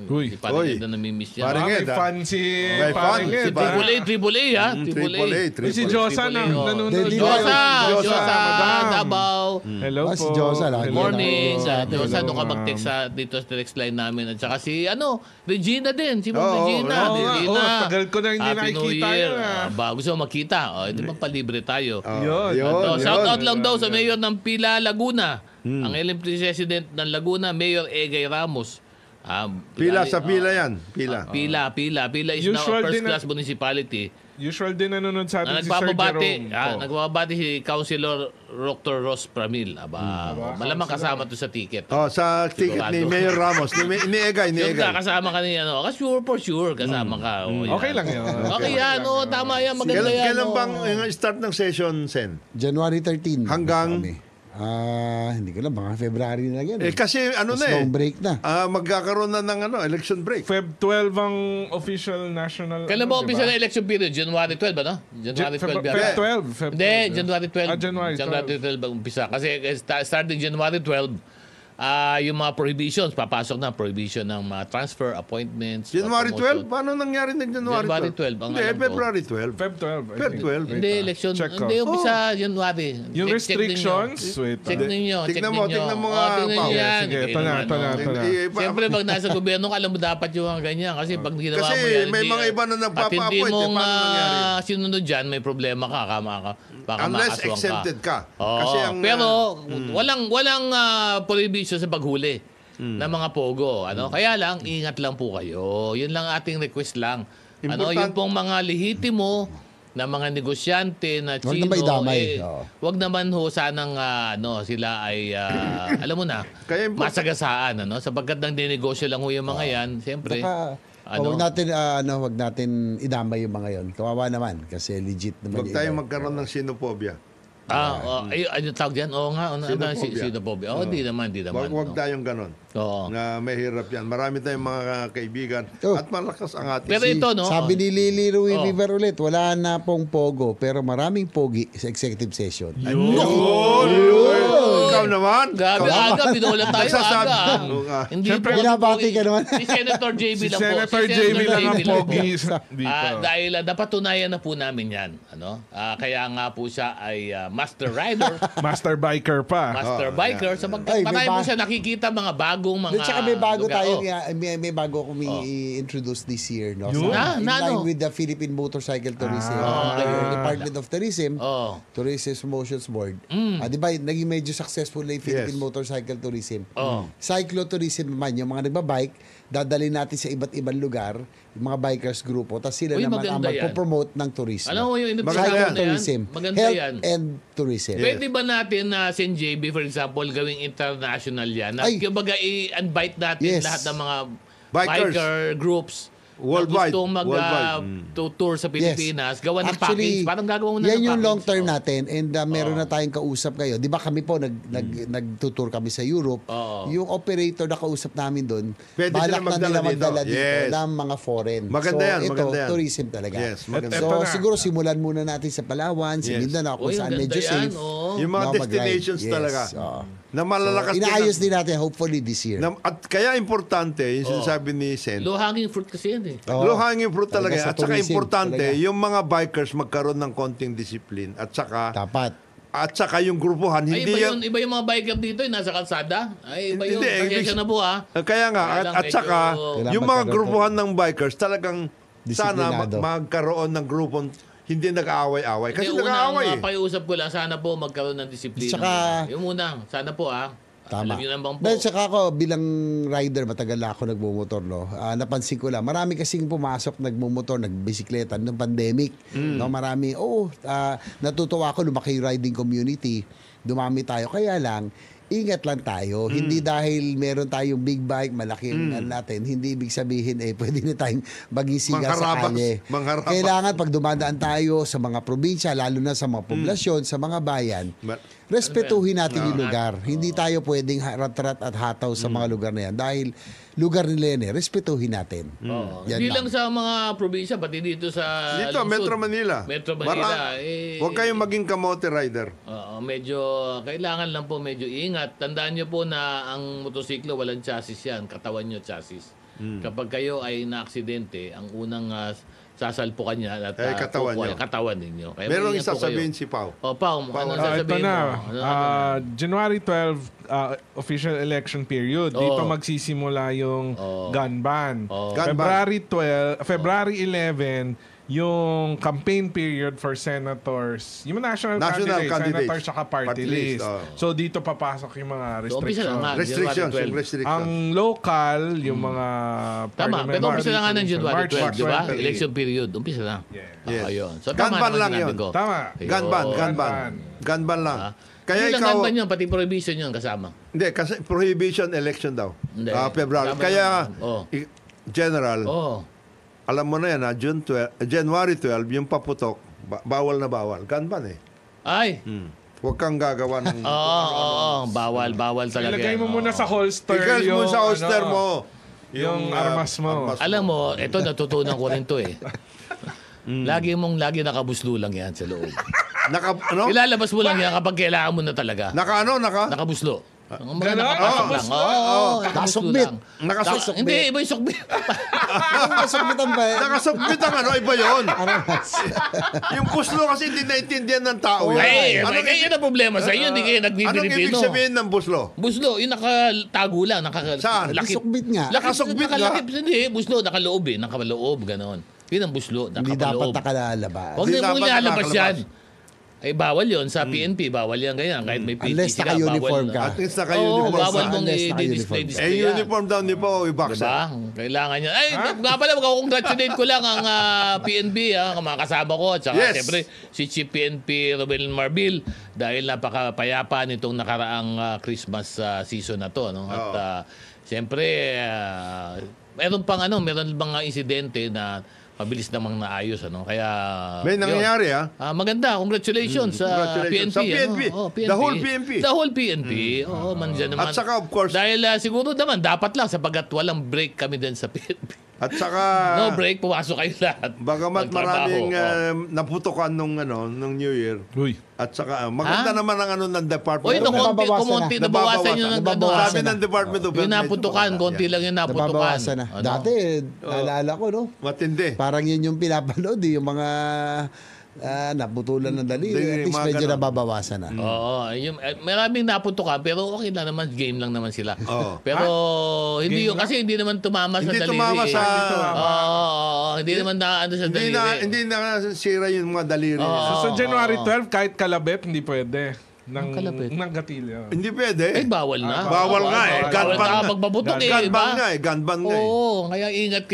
Uy. Si paring Ed na namimiss niya. Paring May Ed, fan si May paring fan. Ed, Si Triple A, ha? Uy, si Josa na nanonood. Deli- Josa, madam. Davao. Hello po. Si Josa lang. Morning. Hello, Josa, doon ka ma'am. mag-text dito sa text line namin. At saka si, Regina din. Si Oo, Regina. oo nga. Regina. Tagal ko na hindi Happy New nakikita Year. yan, Gusto mo makita? Hindi ba palibre tayo? Yun. Shout out lang daw sa mayor ng Pila, Laguna. Ang LM President ng Laguna, Mayor Egay Ramos. Pila sa pila yan. Pila. Pila is now Usual a din first-class municipality. Usual din nanonood sa Na atin si Sir nagbababati, Jerome. nagbababati si Councilor Dr. Ross Pramil. Malamang kasama to sa ticket. Sa ticket ni Mayor Ramos. Ni Egay. Yung kasama ka ni sure for sure kasama ka. Okay lang yun. Okay yan, tama yan, maganda yan. Kailan bang start ng session, Sen? January 13. Hanggang? Hindi ko lang, mga February na yan. Kasi Tapos na long break na. magkakaroon na ng election break. Feb 12 ang official national... Kailan ba umpisa na election period? January 12, ano? January 12 Feb yata. 12. Hindi, January 12. January 12. 12 ang umpisa. Kasi starting January 12, yung mga prohibitions, papasok na prohibition ng mga transfer, appointments. January promotion. 12? Paano nangyari ng January 12? January 12, ang Hindi, alam ko. February 12. Feb 12. Feb 12. Hindi, election. Check ko. Hindi, umpisa January. Yung Check restrictions, wait. Check ninyo. Tignan mo nga, Tignan Pao. nyo yan. Sige, ito na. Siyempre, pag nasa gobyerno ka, alam mo dapat yung mga ganyan. Kasi pag ginawa Kasi mo yan, may mga iba na at hindi nagpapa-appoint. mong Paano nangyari? sinunod dyan, may problema ka. Baka Unless makaswang exempted ka. Oo, Kasi ang, pero walang prohibition sa paghuli ng mga pogo. Kaya lang, ingat lang po kayo. Yun lang ating request lang. Yung pong mga lehitimo na mga negosyante na Huwag Chino, naman idamay. Oo. wag naman ho sanang sila ay, alam mo na, Kaya masagasaan. Sapagkat nang dinegosyo lang ho yung mga yan, siyempre. Wag natin idamay yung mga yon. Kawawa naman kasi legit naman. Huwag tayong magkaroon ng xenophobia. Ano tawag yan? Oo nga. Xenophobia. Hindi naman. Huwag tayong ganon. Oo. Na mahirap yan. Marami tayong mga kaibigan Oh. at malakas ang ating Pero ito, no? Sabi ni Lily Rui Oh. Vivar ulit, wala na pong pogo pero maraming pogi sa executive session. Ikaw naman. Gabi, aga, binulat tayo, Nagsasabi. aga. Oo nga. Hindi Siyempre, po binabati ka naman. Si Senator JB Si lang po. Senator JB lang ang JB pogi dito. Dahil napatunayan na po namin yan. Kaya nga po siya ay master rider, Master biker pa. master biker. Sapagkat Ay, may marami mo ba- siya nakikita mga bagong mga At saka may bago lugar. tayo, Oh. may bago akong i-introduce this year. No? Yun. In line ano? with the Philippine Motorcycle Tourism, okay. yung Department of Tourism, Oh. Tourism Promotions Board. Di ba, naging medyo successful na yung Philippine Yes. Motorcycle Tourism. Oh. Cyclotourism naman, yung mga nagbabike, dadalhin natin sa iba't ibang lugar, yung mga bikers grupo, tapos sila Uy, naman ang maganda yan. magpo-promote ng tourism. Alam mo yung Maganda invitation yan. na yan? Tourism. Maganda Health yan. and tourism. Pwede ba natin na Sen JB, for example, gawing international yan? Na Ay. kumbaga i-invite natin Yes. lahat ng mga Bikers. biker groups Worldwide. na gusto mag-tour sa Pilipinas, gawa ng package. Parang gagawa mo na yan ng yung package. long term natin and meron na tayong kausap kayo. Di ba kami po nag-tour kami sa Europe. Yung operator na kausap namin doon, Pwede balak sila na nila magdala dito. dito Yes. ng mga foreign. Maganda yan, ito, maganda yan. tourism talaga. Yes, maganda. So Ito na. siguro simulan muna natin sa Palawan, sa Yes. Mindanao, kung Uy, saan ang medyo ganda yan, safe. Yung mga mag-ride. destinations Yes, talaga. oo. Na malalakas Inaayos din natin hopefully this year. At kaya importante, yung sinasabi ni Sen, Low-hanging fruit kasi yan eh. Oo. low-hanging fruit talaga. Talaga sa At saka tourism, importante, talaga. yung mga bikers magkaroon ng konting discipline. At saka yung grupuhan, Ay, hindi iba yung mga biker dito, yung nasa kalsada. Ay, iba Hindi, yung pasensya na po Kaya nga, Kaya lang at saka, medyo- yung mga grupuhan ng bikers, talagang sana Disiplinado. magkaroon ng grupon, hindi nag-aaway-away. Kasi Hindi, nag-aaway. unang pakiusap ko lang, sana po magkaroon ng disiplina. Tsaka- yung unang, sana po Tama. Alam niyo naman po. Dahil saka ako, bilang rider, matagal na ako nagmumotor, no? Napansin ko lang, marami kasing pumasok, nagmumotor, nagbisikleta ng pandemic. No? Marami, natutuwa ako, lumaki yung riding community, dumami tayo. Kaya lang, ingat lang tayo. Hindi dahil meron tayong big bike, malaki ang natin, hindi ibig sabihin, pwede na tayong maging siga sa kalye. Mangharabas. Kailangan pag dumadaan tayo sa mga probinsya, lalo na sa mga poblasyon, sa mga bayan, respetuhin natin yung lugar. Hindi tayo pwedeng rat-rat at hataw sa mga lugar na yan. Dahil lugar nila yan, respetuhin natin. Yan Hindi lang. lang sa mga probinsya, pati dito sa Dito, lungsod. Metro Manila. Metro Manila. Huwag kayong maging kamote rider. Medyo, kailangan lang po medyo ingat. Tandaan nyo po na ang motosiklo, walang chassis yan. Katawan nyo chassis. Kapag kayo ay na-aksidente, ang unang sasalpukan niya at katawan nyo. katawan ninyo. Kaya Merong mag-ingat po isasabihin kayo. si Pao. Pao, ano Ito sasabihin na, mo? Ano? January 12, official election period. Dito magsisimula yung gun ban. Gun ban. February 11, yung campaign period for senators, yung national candidates, senators saka party list. So dito papasok yung mga So, umpisa na nga, restrictions. January 12. Ang local, yung mga Tama, pero umpisa na nga ng January 12, di ba? 20. Election period, umpisa na. Yes. Ayun. So, Gun tama ban naman lang sinabi yun. ko. Tama. Ayun. Gun ban lang. Kaya Hindi lang ikaw, gun ban yun, pati prohibition yun kasama. hindi, kasi prohibition election daw. Hindi. February. Tama Kaya, naman. General, Oh. alam mo na yan, January 12, yung paputok, bawal na bawal. Gun ban eh. Ay. Huwag kang gagawa ng... Oo, bawal talaga. Ilagay mo yan. muna sa holster Tigil mo yung, sa holster ano, mo. yung armas mo. Alam mo, ito natutunan ko rin to eh. Lagi nakabuslo lang yan sa loob. Ilalabas mo lang yan kapag kailangan mo na talaga. Nakabuslo. Ang mga nakapasok lang. Oo, Nakasukbit. nakasukbit. Hindi, iba yung sukbit. Kasagpitan ba? Nakasubmit ang iba yun. Yung puslo kasi hindi naintindihan ng tao yun. Ay, yun ang problema sa iyo. Hindi kayo Anong ibig nagbi-Pilipino. sabihin ng buslo? Buslo, yung nakatago lang. Saan? Kasukbit nga. Nakasukbit nga. Hindi, buslo, nakaloob eh. Nakaloob, ganon. Yun ang buslo, Hindi dapat nakaloob. nakalalabas. Huwag Hindi na mong dapat ilalabas nakakalabas. yan. Ay, bawal yon sa PNP. Bawal yan ganyan. Kahit may PNP Unless naka-uniform ka. At least Oo, naka-uniform. bawal Unless mong naka-uniform. i-display yan. Uniform daw ni po, ibaksa. Diba? Kailangan niya. Ay, nga pala, magkakongratulate ko lang ang PNP, mga kasama ko. At saka, Yes. siyempre, si Chief PNP Romel Marbil dahil napakapayapa nitong nakaraang Christmas season na to. No? At siyempre, meron bang insidente na mabilis namang naayos. Kaya, May nangyayari maganda. Congratulations sa Congratulations. PNP. Sa PNP. The whole PNP. The whole PNP. Oo, mandyan naman. At saka, of course, Dahil siguro naman, dapat lang sapagkat walang break kami din sa PNP. at saka, No break, pumasok kayo lahat. bagamat Magtrabaho. maraming naputukan nung New Year. Uy. At saka, maganda naman ang ng Department Oy, of Health. kumonti, nabawasan nyo ng Sabi ng Department of Health. Yung naputukan, konti lang yung naputukan. Nababawasan na. Dati, naalala ko, no? Matindi. Parang yun yung pinapanood, yung mga naputulan ng daliri. At least mga medyo ganun. nababawasan na. Oo, maraming naputukan, pero okay lang naman, game lang naman sila. Oo. Pero hindi yun, kasi hindi naman tumama sa Hindi daliri. tumama sa... Hindi naman naano sa daliri. Hindi na sira yung mga daliri. So, sa January 12, kahit kalabit, hindi pwede. ng gatilyo. Hindi pwede. Bawal na. Bawal nga eh. Bawal Gun ban na magbabutok eh. Gun ban nga eh. Gun ban nga eh. Oo, kaya ingat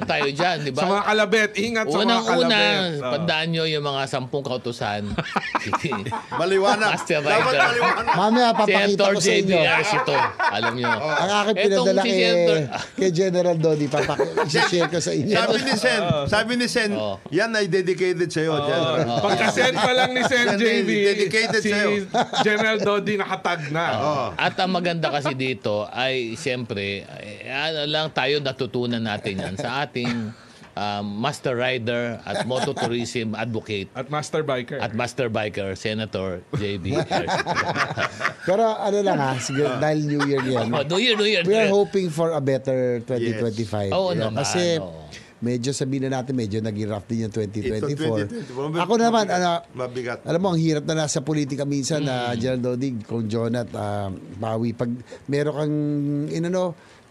tayo dyan, di ba? Sa mga kalabit, ingat sa mga kalabit. Unang-una, tandaan nyo yung mga 10 kautusan. Maliwanag. Master Dapat Rider. maliwanag. Mamaya, papakita Senator ko sa inyo. JBRs ito. Alam nyo. Ang aking Etong pinadala si Senator- kay General Dodi, i-share ko sa inyo. Sabi ni Sen, yan ay dedicated sa'yo, General. Pagka-send pa lang ni Sen JB, Dedicated si sa'yo. General Dodi nakatag na. At ang maganda kasi dito ay siyempre, lang tayo natutunan natin yan sa ating Master Rider at Mototourism Advocate At Master Biker. at Master Biker, Senator JB. Pero ano lang siguro, dahil New Year yan, New Year. we are hoping for a better 2025. Oo You know, naman, kasi oo. medyo sabihin na natin, medyo naging rough din yung 2024. 2024. Ako naman, Mabigat. alam mo, ang hirap na nasa politika minsan na General Dodi, kung John at Bawi. Pag meron kang,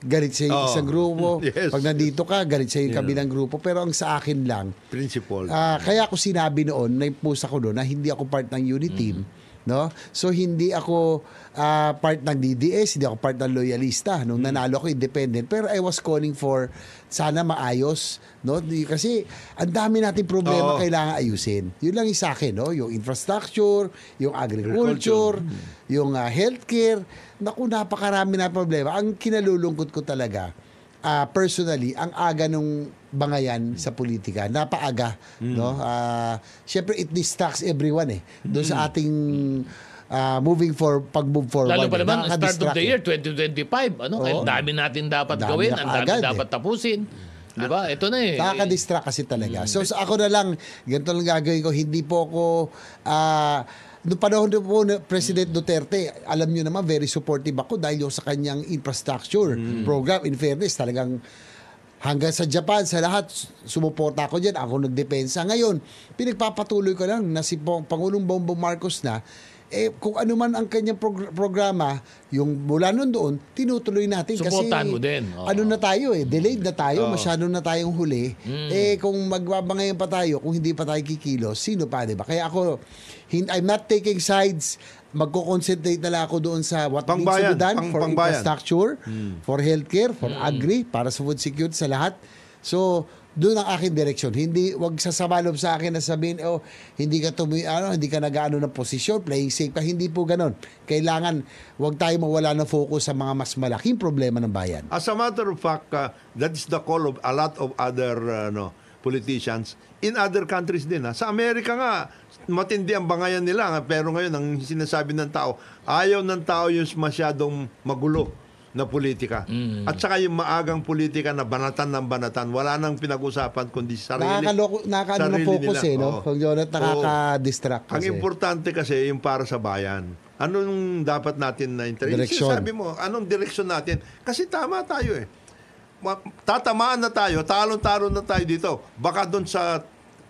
galit sa isang grupo. Yes. Pag nandito ka, galit sa yung kabilang grupo. Pero ang sa akin lang, Principle. kaya ako sinabi noon, na-post ako doon na hindi ako part ng unit team. No? So hindi ako part ng DDS, hindi ako part ng loyalista nung nanalo ako independent, pero I was calling for sana maayos, no? Kasi ang dami nating problema kailangan ayusin. Yun lang yung sa akin, no? Yung infrastructure, yung agriculture, yung healthcare. Naku, napakarami na problema. Ang kinalulungkot ko talaga, personally, ang aga nung bangayan sa politika, napaaga, no? Syempre it distracts everyone doon sa ating pag-move forward. Lalo pa naman, start of Nakaka-distract the year, 2025. Ang dami natin dapat Dami gawin, na ang dami kaagad, dapat tapusin. Di ba? Ito na eh. Nakaka-distract kasi talaga. So ako na lang, ganito lang gagawin ko. Hindi po ako, noong panahon po na President Duterte, alam nyo naman, very supportive ako dahil yung sa kanyang infrastructure program. In fairness, talagang hanggang sa Japan, sa lahat, sumuporta ako dyan. Ako nagdepensa. Ngayon, pinagpapatuloy ko lang na si Pangulong Bongbong Marcos na, kung ano man ang kanyang programa, yung mula nun doon, tinutuloy natin. Supportahan kasi mo din. ano na tayo delayed na tayo, masyado na tayong huli. Kung magbabangayan pa tayo, kung hindi pa tayo kikilos, sino pa, diba? Kaya ako, I'm not taking sides. Magko-concentrate na lang ako doon sa what needs to be done for infrastructure, for healthcare, for agri, para sa food security, sa lahat. So, doon ang aking direksyon. Hindi, wag sasabalob sa akin na sabihin, hindi ka hindi ka nag-aano ng posisyon, playing safe ka. Hindi po ganon. Kailangan, wag tayo mawala ng focus sa mga mas malaking problema ng bayan. As a matter of fact, that is the call of a lot of other politicians in other countries din. Sa Amerika nga, matindi ang bangayan nila. Pero ngayon, ang sinasabi ng tao, ayaw ng tao yung masyadong magulo na politika. At saka yung maagang politika na banatan ng banatan, wala nang pinag-usapan kundi sarili. Nakaka-ano focus no? Kung yun at nakaka-distract kasi. Ang importante kasi yung para sa bayan. Anong dapat natin na Direksyon. Sabi mo, anong direksyon natin? Kasi tama tayo tatamaan na tayo, talon-talon na tayo dito. Baka doon sa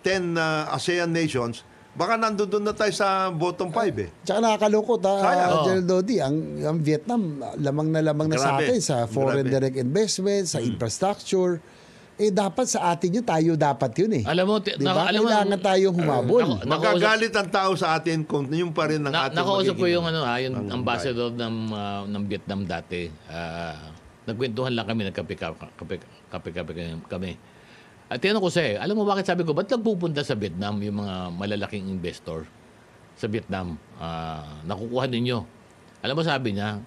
10 ASEAN nations, baka nandun na tayo sa bottom 5 Tsaka nakakalungkot General Dodi, ang Vietnam lamang na sa atin sa foreign direct investment, sa infrastructure. Dapat sa atin yun, tayo dapat yun Alam mo, diba? Kailangan tayo humabol. Magagalit ang tao sa atin kung yung pa rin ang ating nakausap ko yung yung ambassador ng Vietnam dati. Nagkwentuhan lang kami, nagkape kami. At tinanong ko siya, alam mo bakit, sabi ko, ba't nagpupunta sa Vietnam yung mga malalaking investor sa Vietnam? Nakukuha ninyo. Alam mo, sabi niya,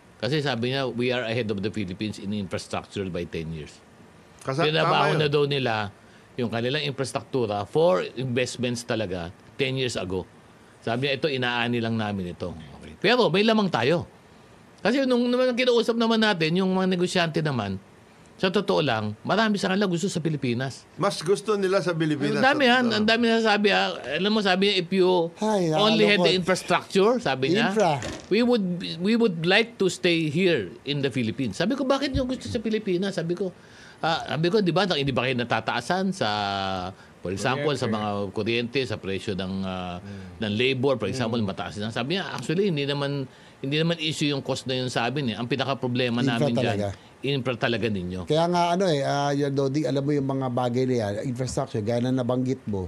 we are ahead of the Philippines in infrastructure by 10 years. Pinabaho na daw nila yung kanilang infrastruktura for investments talaga 10 years ago. Sabi niya, ito, inaani lang namin ito. Okay. Pero may lamang tayo. Kasi nung kinausap naman natin, yung mga negosyante naman, sa totoo lang, marami sa kanila gusto sa Pilipinas. Mas gusto nila sa Pilipinas. Ang dami nasasabi. Alam mo, sabi niya, if you only had the infrastructure, sabi niya, we would like to stay here in the Philippines. Sabi ko, bakit niyo gusto sa Pilipinas? Sabi ko, di ba kayo natataasan sa, for example, sa mga kuryente, sa presyo ng labor, for example, mataas na. Sabi niya, actually, hindi naman issue yung cost na yun sa amin. Ang pinaka-problema namin dyan, infra talaga ninyo. Kaya nga, Dodi, alam mo yung mga bagay na yan, infrastructure, gaya na nabanggit mo,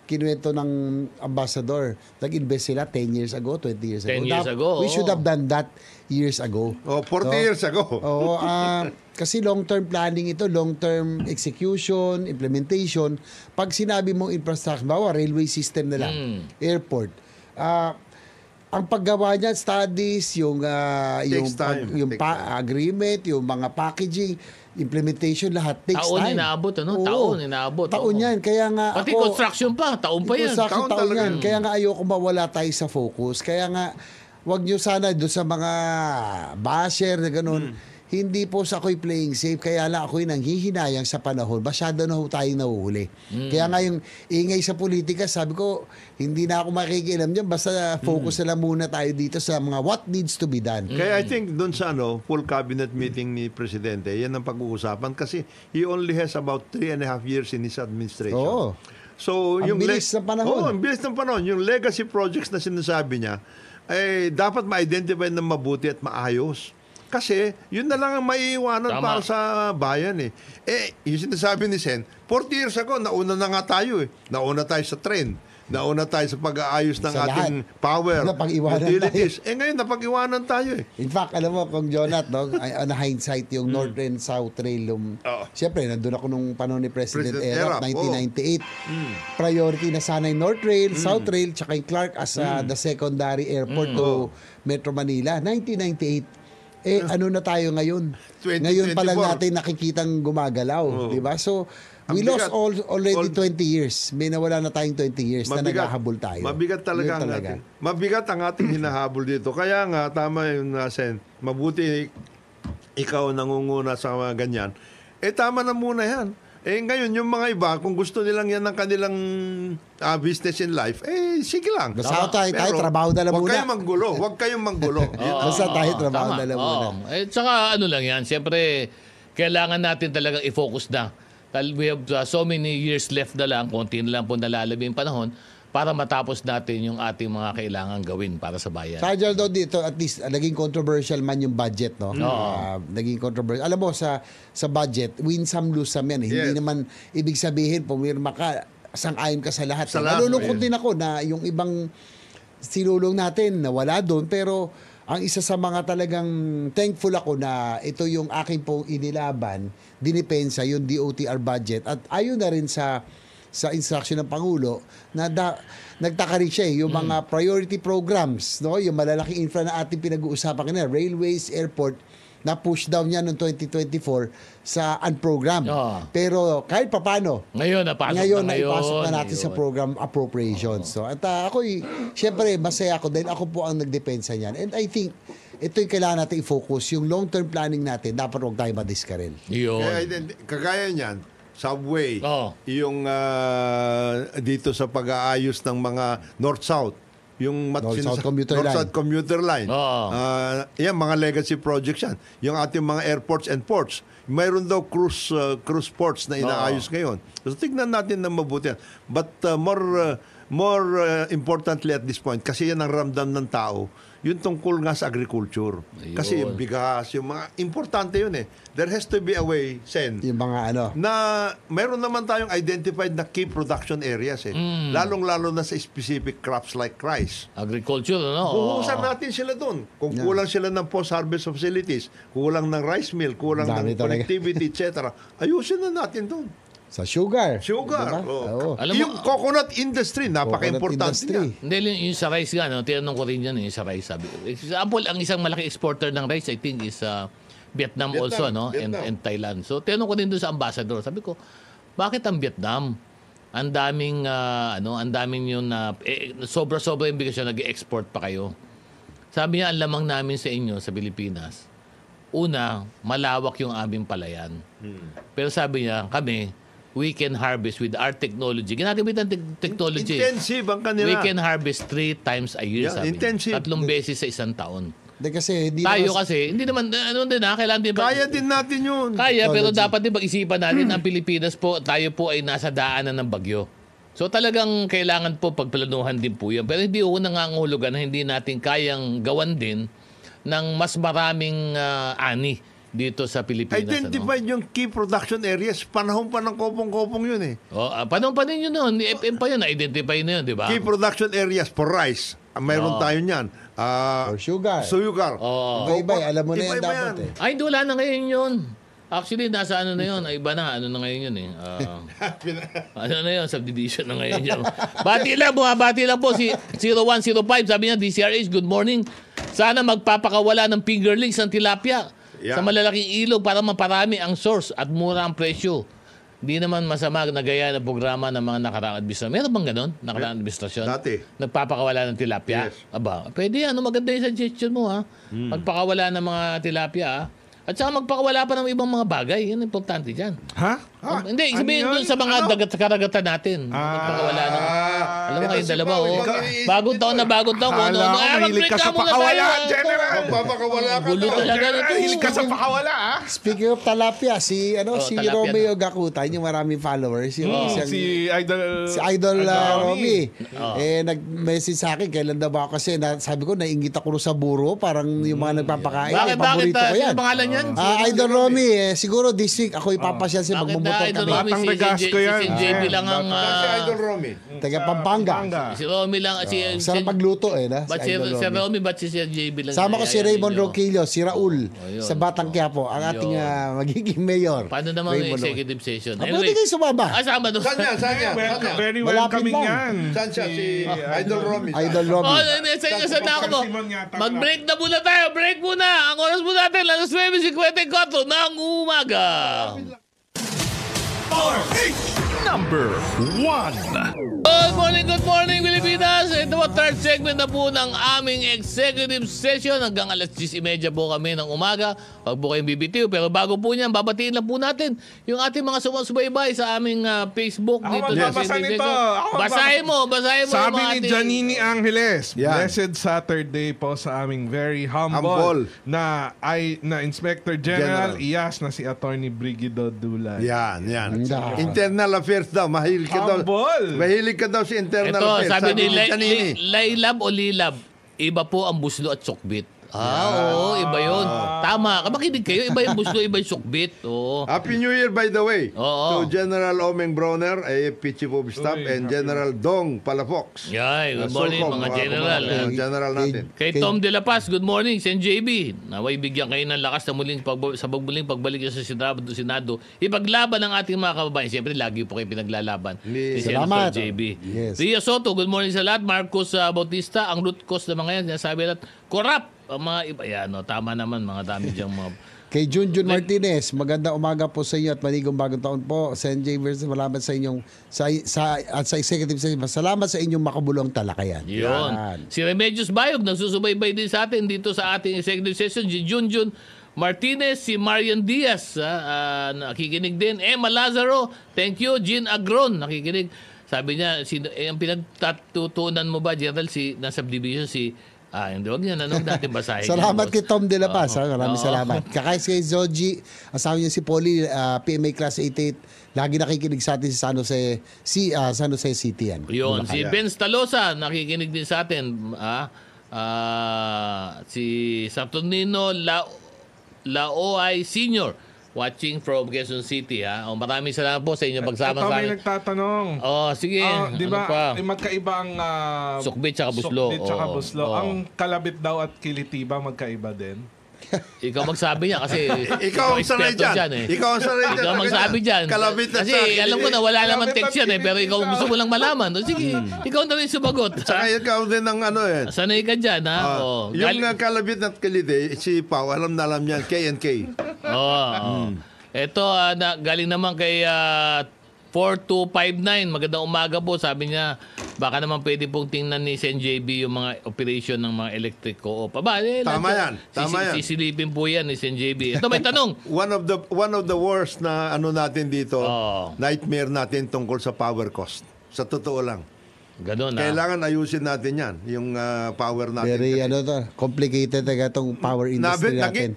kinuwento ng ambassador. Nag-invest sila 10 years ago, 20 years ago. 10 years ago, We should have done that years ago. 40 years ago. Oo, kasi long-term planning ito, long-term execution, implementation. Pag sinabi mong infrastructure, bawa railway system na lang, airport, ang paggawa niya, studies, yung agreement, yung mga packaging, implementation, lahat takes taon time. Inaabot, ano? Oo. Taon inaabot. Taon yan. Kaya nga pati construction pa, taon pa yan. Taon yan. Kaya nga ayoko mawala tayo sa focus. Kaya nga, wag nyo sana doon sa mga basher na ganun. Hindi po sa ako'y playing safe. Kaya lang ako'y nanghihinayang sa panahon. Masyado na ho tayong nahuhuli. Kaya nga yung ingay sa politika, sabi ko, hindi na ako makikialam dyan. Basta focus na lang muna tayo dito sa mga what needs to be done. Kaya I think doon sa full cabinet meeting ni Presidente, yan ang pag-uusapan kasi he only has about 3.5 years in his administration. Oo. So, Ang bilis ng panahon. ang bilis ng panahon. Yung legacy projects na sinasabi niya, dapat ma-identify na mabuti at maayos. Kasi, yun na lang ang maiiwanan para sa bayan eh. Yung sinasabi ni Sen, 40 years ago, nauna na nga tayo eh. Nauna tayo sa trend. Nauna tayo sa pag-aayos ng Sa ating power, napag-iwanan utilities. Ngayon, napag-iwanan tayo eh. In fact, alam mo, kung Jonat, no, on hindsight, yung North and South Rail, siyempre, nandun ako nung panahon ni President Erap, 1998. Priority na sana yung North Rail, South Rail, tsaka yung Clark as the secondary airport to Metro Manila, 1998. Ano na tayo ngayon? 2024. Ngayon pa lang natin nakikitang gumagalaw, di ba? So, we lost already 20 years. May nawala na tayong 20 years na naghahabol tayo. Mabigat talaga ang ating. Mabigat ang ating hinahabol dito. Kaya nga, tama yung Sen. Mabuti ikaw nangunguna sa mga ganyan. Tama na muna yan. Ngayon, yung mga iba, kung gusto nilang yan ng kanilang business in life, sige lang. Basta tayo trabaho na lang muna. Huwag kayong manggulo. Basta tayo trabaho na lang muna. Tsaka ano lang yan, siyempre, kailangan natin talagang i-focus na. We have so many years left na lang, konti na lang po nalalabing panahon, para matapos natin yung ating mga kailangan gawin para sa bayan. Kaya daw dito, at least, naging controversial man yung budget, no? Naging controversial. Alam mo, sa budget, win some, lose some yan. Hindi naman ibig sabihin, pumirma ka, sang-ayon ka sa lahat. Nalulungkot din ako na yung ibang sinulong natin na wala doon, pero ang isa sa mga talagang thankful ako na ito yung aking pong inilaban, dinipensa, yung DOTR budget. At ayon na rin sa instruction ng Pangulo na nagtaka rin siya yung mga priority programs, no, yung malalaking infra na ating pinag-uusapan kanina, railways, airport, na push down niya noong 2024 sa unprogram. Pero kahit papano, ngayon naipasok na natin sa program appropriations. So, at ako'y, syempre, masaya ako dahil ako po ang nagdepensa niyan. And I think, ito yung kailangan natin i-focus. Yung long-term planning natin, dapat huwag tayo madiskarel. Kagaya niyan, subway, yung dito sa pag-aayos ng mga North-South, yung North-South commuter line. Yan, mga legacy projects yan. Yung ating mga airports and ports. Mayroon daw cruise ports na inaayos ngayon. So, tignan natin na mabuti yan. But more importantly at this point, kasi yan ang ramdam ng tao, yung tungkol nga sa agriculture. Ayun. Kasi yung bigas, yung mga importante yun eh. There has to be a way, Sen, yung mga na mayroon naman tayong identified na key production areas eh. Lalong-lalo na sa specific crops like rice. Agriculture, no? Buhusan natin sila doon. Kung kulang sila ng post-harvest facilities, kulang ng rice mill, kulang ng connectivity, etc. Ayusin na natin doon. Sa sugar. Diba? Yung coconut industry, napaka-importante niya. Hindi, yung sa rice nga, no? Tinanong ko rin yan, yung sa rice. Sabi ko. Example, ang isang malaki exporter ng rice, I think, is Vietnam also, no? And Thailand. So, tinanong ko din doon sa ambassador. Sabi ko, bakit ang Vietnam? Ang daming, ang daming yung sobra-sobra yung bigas yun, nag-export pa kayo. Sabi niya, ang lamang namin sa inyo, sa Pilipinas, una, malawak yung aming palayan. Pero sabi niya, kami, we can harvest with our technology. Ginagamit ang technology. Intensive ang kanila. We can harvest 3 times a year, sabi niya. 3 beses sa isang taon. Kasi hindi naman, kailangan din kaya din natin yun. Kaya, pero dapat din pag-isipan natin, ang Pilipinas po, tayo po ay nasa daanan ng bagyo. So talagang kailangan po pagplanuhan din po yan. Pero hindi ako nangangahulugan na hindi natin kayang gawan din ng mas maraming ani dito sa Pilipinas. Identify yung key production areas. Panahon pa ng kopong-kopong yun eh. Panahon pa rin yun noon. FM pa yun. Na-identify na yun, di ba? Key production areas for rice. Mayroon tayo niyan. For sugar. Sugar. Iba-iba, alam mo na yan dapat eh. Ay, hindi, wala na ngayon yun. Actually, nasa ano na yun. Ay, iba na. Ano na ngayon yun eh. Ano na yun? Subdivision na ngayon yun. Bati lang po si 0105. Sabi niya, DCRH, good morning. Sana magpapakawala ng fingerlings ng tilapia sa malalaking ilog para maparami ang source at mura ang presyo. Di naman masama na gaya ng programa ng mga nakaraang administrasyon. Meron bang ganon? Nakaraang administrasyon? Dati. Nagpapakawala ng tilapia? Yes. Aba, pwede yan. Maganda yung suggestion mo, ha? Magpakawala ng mga tilapia, ha? At saka magpakawala pa ng ibang mga bagay. Yan, importante dyan. Ha? Hindi, sabihin doon sa mga karagatan natin. Magpakawala ng... Alam mo kayong dalawa, bagong taon na bagong taon. Hala ko, mahilig ka sa pakawala, General. Magpapakawala ka. Gulo talaga nito. Mahilig ka sa pakawala, ha? Speaking of tilapia, si tilapia Romeo Gakutan, yung maraming followers, yung Si Idol Romy. Nag-message sa akin, kailan daw ba ako kasi sabi ko, nainggit ako sa buro, parang yung mga nagpapakain. Bakit? Paborito ko yan. Sino pangalan yan? Idol Romy, siguro this week ako ipapasyal siya magmumotor kami. Batang Regas ko yan. Si JB lang ang... Si Idol Romy. Taga Pampanga. Si Romy lang. Sarap magluto na. Si Romy, ba't si JB lang? Sama ko si Raymond Roquillo, si Raul, sa Batang Quiapo, ang ating magiging mayor. Paano naman ang executive session? Pwede kayo sumama. Sama doon. Saan yan? Very Malapit welcoming lang. yan. Saan siya? Si Idol Romy. Idol Romy. Sa inyo sa ako mo. Mag-break na muna tayo. Break muna. Ang oras muna natin, alas 9:54 ng umaga. Number 1. Good morning, Pilipinas! Ito po, third segment na po ng aming executive session. Hanggang alas 10:30 po kami ng umaga. Pag po kayong bibitiw. Pero bago po niyan, babatiin lang po natin yung ating mga sumusubaybay sa aming Facebook. Ako Dito magbabasa nito. Basahin mo. Sabi ni ating... Janini Angeles, Yan. Blessed Saturday po sa aming very humble na Inspector General Iyas na si Attorney Brigido Dulay. Yan. Internal affairs daw. Mahilig ka daw. Mahilig ka daw si internal affairs. Ito, sabi ni Laylab o Lilab, iba po ang buslo at sukbit. Oo, iba yun. Tama. Makinig kayo, iba yung buslo, iba yung sukbit. Happy New Year, by the way. Oo. To General Omeng Bronner, AFP Chief of Staff, and General Dong Palafox. Yay, good morning, mga general. General natin. Kay Tom De La Paz, good morning, Sen JB. Naway bigyan kayo ng lakas na sa muling pagbalik sa Senado. Ipaglaban ang ating mga kababayan. Siyempre, lagi po kayo pinaglalaban. Salamat. JB. Yes. Ria Soto, good morning sa lahat. Marcos Bautista, ang root cause na mga yan, sinasabi natin, corrupt. Ang mga iba, yan, tama naman, mga dami diyang mga... Kay Junjun Martinez, magandang umaga po sa inyo at maligong bagong taon po. Sen J. Versus, salamat sa inyong sa executive session. Salamat sa inyong makabulong talakayan. Yun. Si Remedios Bayog, nagsusubaybay din sa atin dito sa ating executive session. Si Junjun Martinez, si Marian Diaz, nakikinig din. Emma Lazaro, thank you. Jean Agron, nakikinig. Sabi niya, ang pinagtatutunan mo ba, General, na subdivision, hindi, wag yan. Anong natin basahin? Salamat kay Tom De La Paz. Maraming salamat. Kakais kay Zoji, asawa niya si Polly, PMA Class 88. Lagi nakikinig sa atin sa San Jose City yan. Yun. Si Ben Stalosa, nakikinig din sa atin. Si Saturnino Laoay Senior, watching from Quezon City, ha. Maraming salamat po sa inyong pagsama sa akin. Ito may nagtatanong. Sige. Di ba, ano pa? magkaiba ang sukbit tsaka buslo. Sukbit tsaka buslo. Ang kalabit daw at kilitiba magkaiba din. Ikaw magsabi niya kasi ikaw ang sanay dyan. Ikaw ang sanay dyan. Ikaw magsabi dyan. Kalabit na kasi alam ko na wala naman text yan pero ikaw gusto mo lang malaman. Sige, ikaw na rin sumagot. Saka ikaw din ang sanay ka dyan, ha? Yung kalabit at kilite, si Pao, alam yan, K&K. Ito, galing naman kay 4259. Magandang umaga po. Sabi niya, baka naman pwede pong tingnan ni Sen JB yung mga operation ng mga electric co-op. Tama yan. Sisilipin po yan ni Sen JB. Ito may tanong. One of the worst na natin dito, nightmare natin tungkol sa power cost. Sa totoo lang. Ganun, kailangan ayusin natin yan, yung power natin. Very complicated itong power industry natin.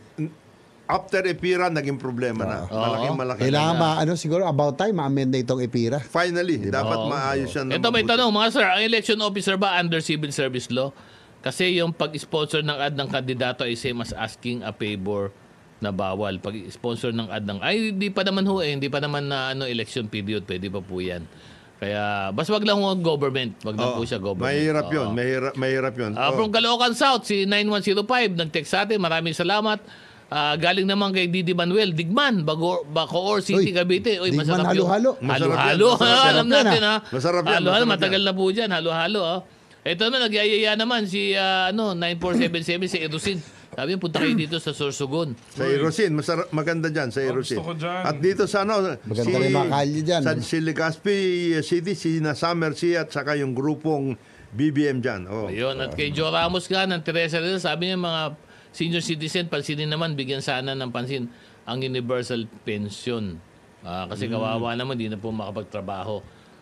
After EPIRA, naging problema na. Malaki. Kailangan siguro about time ma-amend na itong EPIRA. Finally, dapat maayos yan. Ito may tanong, mga sir, ang election officer ba under civil service law? Kasi yung pag-sponsor ng ad ng kandidato ay same as asking a favor na bawal. Pag sponsor ng ad ng, ay hindi pa naman hindi pa naman na election period, pwede pa po yan. Kaya, basta wag lang ang government. Wag lang po siya government. Mahirap yun. Mahirap yun. From Caloocan South, si 9105, nag-text sa atin. Maraming salamat. Galing naman kay Didi Manuel Digman, Bacoor City, Cavite. Uy, Digman, masarap yun. halo-halo. Halo-halo. Alam natin, ha? Masarap yan. Halo-halo, matagal na po dyan. Halo-halo, ha? Ito naman, nagyayaya naman si 9477, si Erosin. Sabi niya, punta kayo dito sa Sorsogon. Sa Erosin, maganda dyan sa Erosin. Gusto ko dyan. At dito sa Maganda rin mga kalye dyan. Sa Legazpi City, si Summer Sea at saka yung grupong BBM dyan. Ayun, at kay Joe Ramos ka, ng Teresa Reyes, sabi niya mga senior citizen, pansinin naman, bigyan sana ng pansin ang universal pension. Kasi kawawa naman, di na po makapagtrabaho.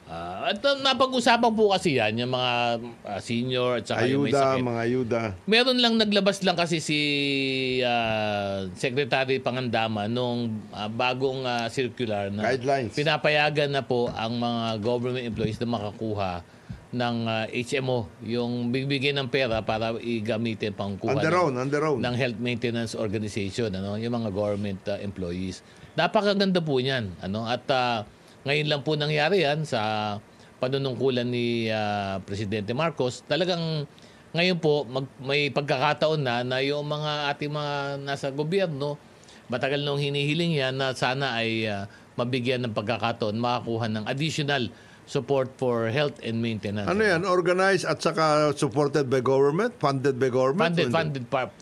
At napag-usapan po kasi yan, yung mga senior at saka yung may sakit. Mga ayuda. Meron lang, naglabas lang kasi si Secretary Pangandama nung bagong circular na Guidelines. pinapayagan na po ang mga government employees na makakuha ng HMO, yung bibigyan ng pera para igamitin pangkuha On their own. ng Health Maintenance Organization, yung mga government employees. Napakaganda po niyan. At ngayon lang po nangyari yan sa panunungkulan ni Presidente Marcos. Talagang ngayon po may pagkakataon na yung mga ating mga nasa gobyerno, matagal nung hinihiling yan na sana ay mabigyan ng pagkakataon, makakuha ng additional support for health and maintenance. Ano yan? Organized at saka supported by government? Funded by government?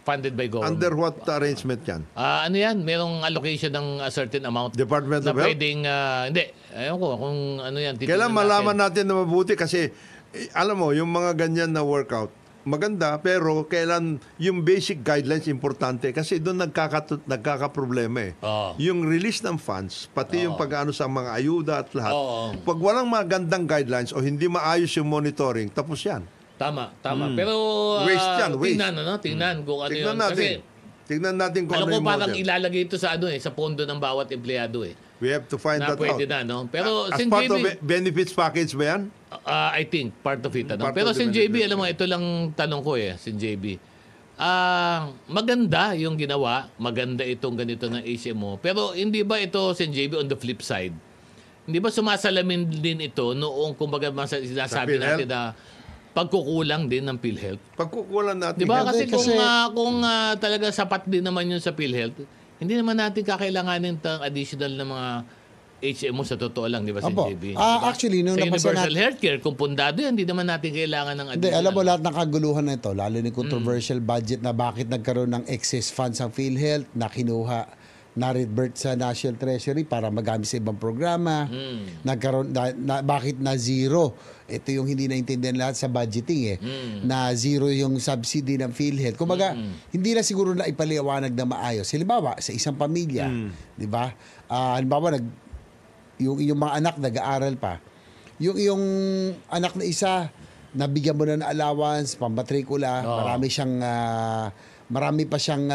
Funded by government. Under what arrangement yan? Ano yan? Merong allocation ng a certain amount. Department na of Health? pwedeng, hindi. Ayaw ko kung ano yan. Kailan malaman natin na mabuti kasi alam mo, yung mga ganyan na workout, maganda, pero kailan yung basic guidelines importante kasi doon nagkakaproblema eh. Yung release ng funds, pati yung pag-ano sa mga ayuda at lahat. Pag walang magandang guidelines o hindi maayos yung monitoring, tapos yan. Tama. Pero waste yan, waste. Tingnan kung ano yun. Tignan natin kung alam ano ko yung parang model. ilalagay ito sa sa pondo ng bawat empleyado eh. We have to find Na that pwede out. na, no? Pero As part of benefits package ba yan? I think part of it. Part Pero of the Sen JB, benefits. alam mo, ito lang tanong ko Sen JB. Maganda yung ginawa, maganda itong ganito ng HMO. Pero hindi ba ito, Sen JB, on the flip side? Hindi ba sumasalamin din ito noong kumbaga sinasabi natin na pagkukulang din ng PhilHealth? Pagkukulang natin. Di ba? Kasi kung talaga sapat din naman yun sa PhilHealth, hindi naman natin kakailanganin ng additional na mga HMO sa totoo lang, di ba, Sen JB? Actually, nung sa napasa universal healthcare, kung pundado yan, hindi naman natin kailangan ng Hindi, additional. alam mo lahat ng kaguluhan na ito, lalo ni controversial budget na bakit nagkaroon ng excess funds ang PhilHealth na kinuha na revert sa National Treasury para magamit sa ibang programa. Nagkaroon bakit na zero? Ito yung hindi naintindihan lahat sa budgeting na zero yung subsidy ng PhilHealth. Kumbaga, hindi na siguro na ipaliwanag na maayos. Halimbawa, sa isang pamilya, di ba? Halimbawa, yung mga anak nag-aaral pa. Yung anak na isa, nabigyan mo na ng allowance, pamatrikula, marami pa siyang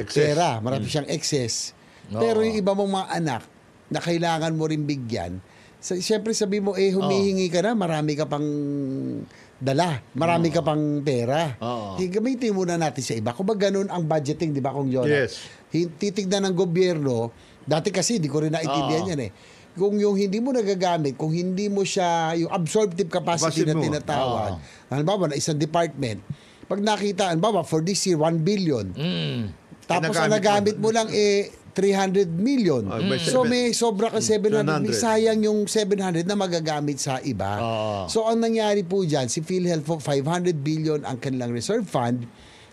pera, marami siyang excess. Pero yung iba mong mga anak na kailangan mo rin bigyan, siyempre sabi mo, humihingi ka na, marami ka pang dala, marami ka pang pera. Gamitin muna natin sa iba. Kung ba ganun ang budgeting, di ba, Kung Jonah? Yes. Titignan ng gobyerno, dati kasi, di ko rin naintindihan yan Kung yung hindi mo nagagamit, kung hindi mo siya, yung absorptive capacity na tinatawag, halimbawa na isang department, pag nakita, halimbawa, for this year, 1 billion. Tapos ang nagamit mo lang 300 million. So may sobra ka 700. May sayang yung 700 na magagamit sa iba. So ang nangyari po dyan, si PhilHealth 500 billion ang kanilang reserve fund.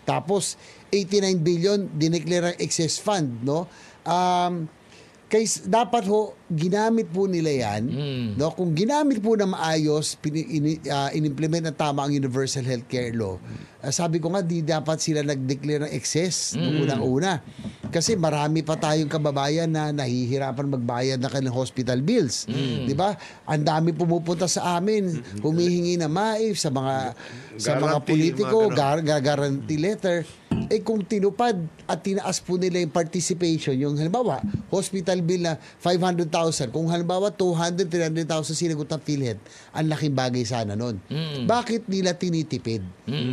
Tapos 89 billion dineclare ang excess fund, no? Kaya dapat ginamit po nila yan. No? Kung ginamit po na maayos, in-implement na tama ang Universal Healthcare Law, sabi ko nga, di dapat sila nag-declare ng excess noong unang-una. Kasi marami pa tayong kababayan na nahihirapan magbayad ng kanilang hospital bills. Di ba? Ang dami pumupunta sa amin, humihingi na MAIF sa mga politiko, guarantee letter. Kung tinupad at tinaas po nila yung participation, yung halimbawa, hospital bill na 500,000, kung halimbawa 200, 300,000 sinagot ng PhilHealth, ang laking bagay sana nun. Bakit nila tinitipid?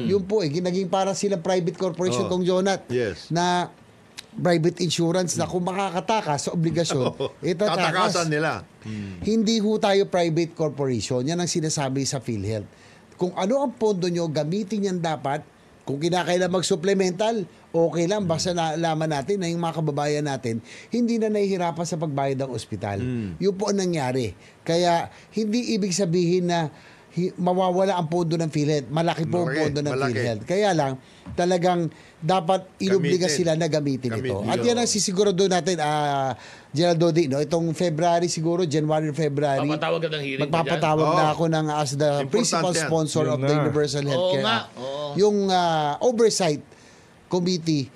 Yun po naging para silang private corporation, Kong Jonat, Yes. na private insurance na kung makakatakas sa obligasyon, tatakasan nila. Hindi ho tayo private corporation. Yan ang sinasabi sa PhilHealth. Kung ano ang pondo nyo, gamitin yan dapat. Kung kinakailan mag-supplemental, okay lang. Basta nalaman natin na yung mga kababayan natin, hindi na nahihirapan sa pagbayad ng ospital. Yun po ang nangyari. Kaya, hindi ibig sabihin na mawawala ang pondo ng PhilHealth. Malaki po ang pondo ng PhilHealth. Kaya lang, talagang dapat inubliga sila na gamitin ito. At yan ang sisigurado natin, General Dodi, no? Itong February siguro, January, February, Papatawag ka ng hearing magpapatawag na ako ng as the principal sponsor of the Universal Healthcare Act. Yung Oversight Committee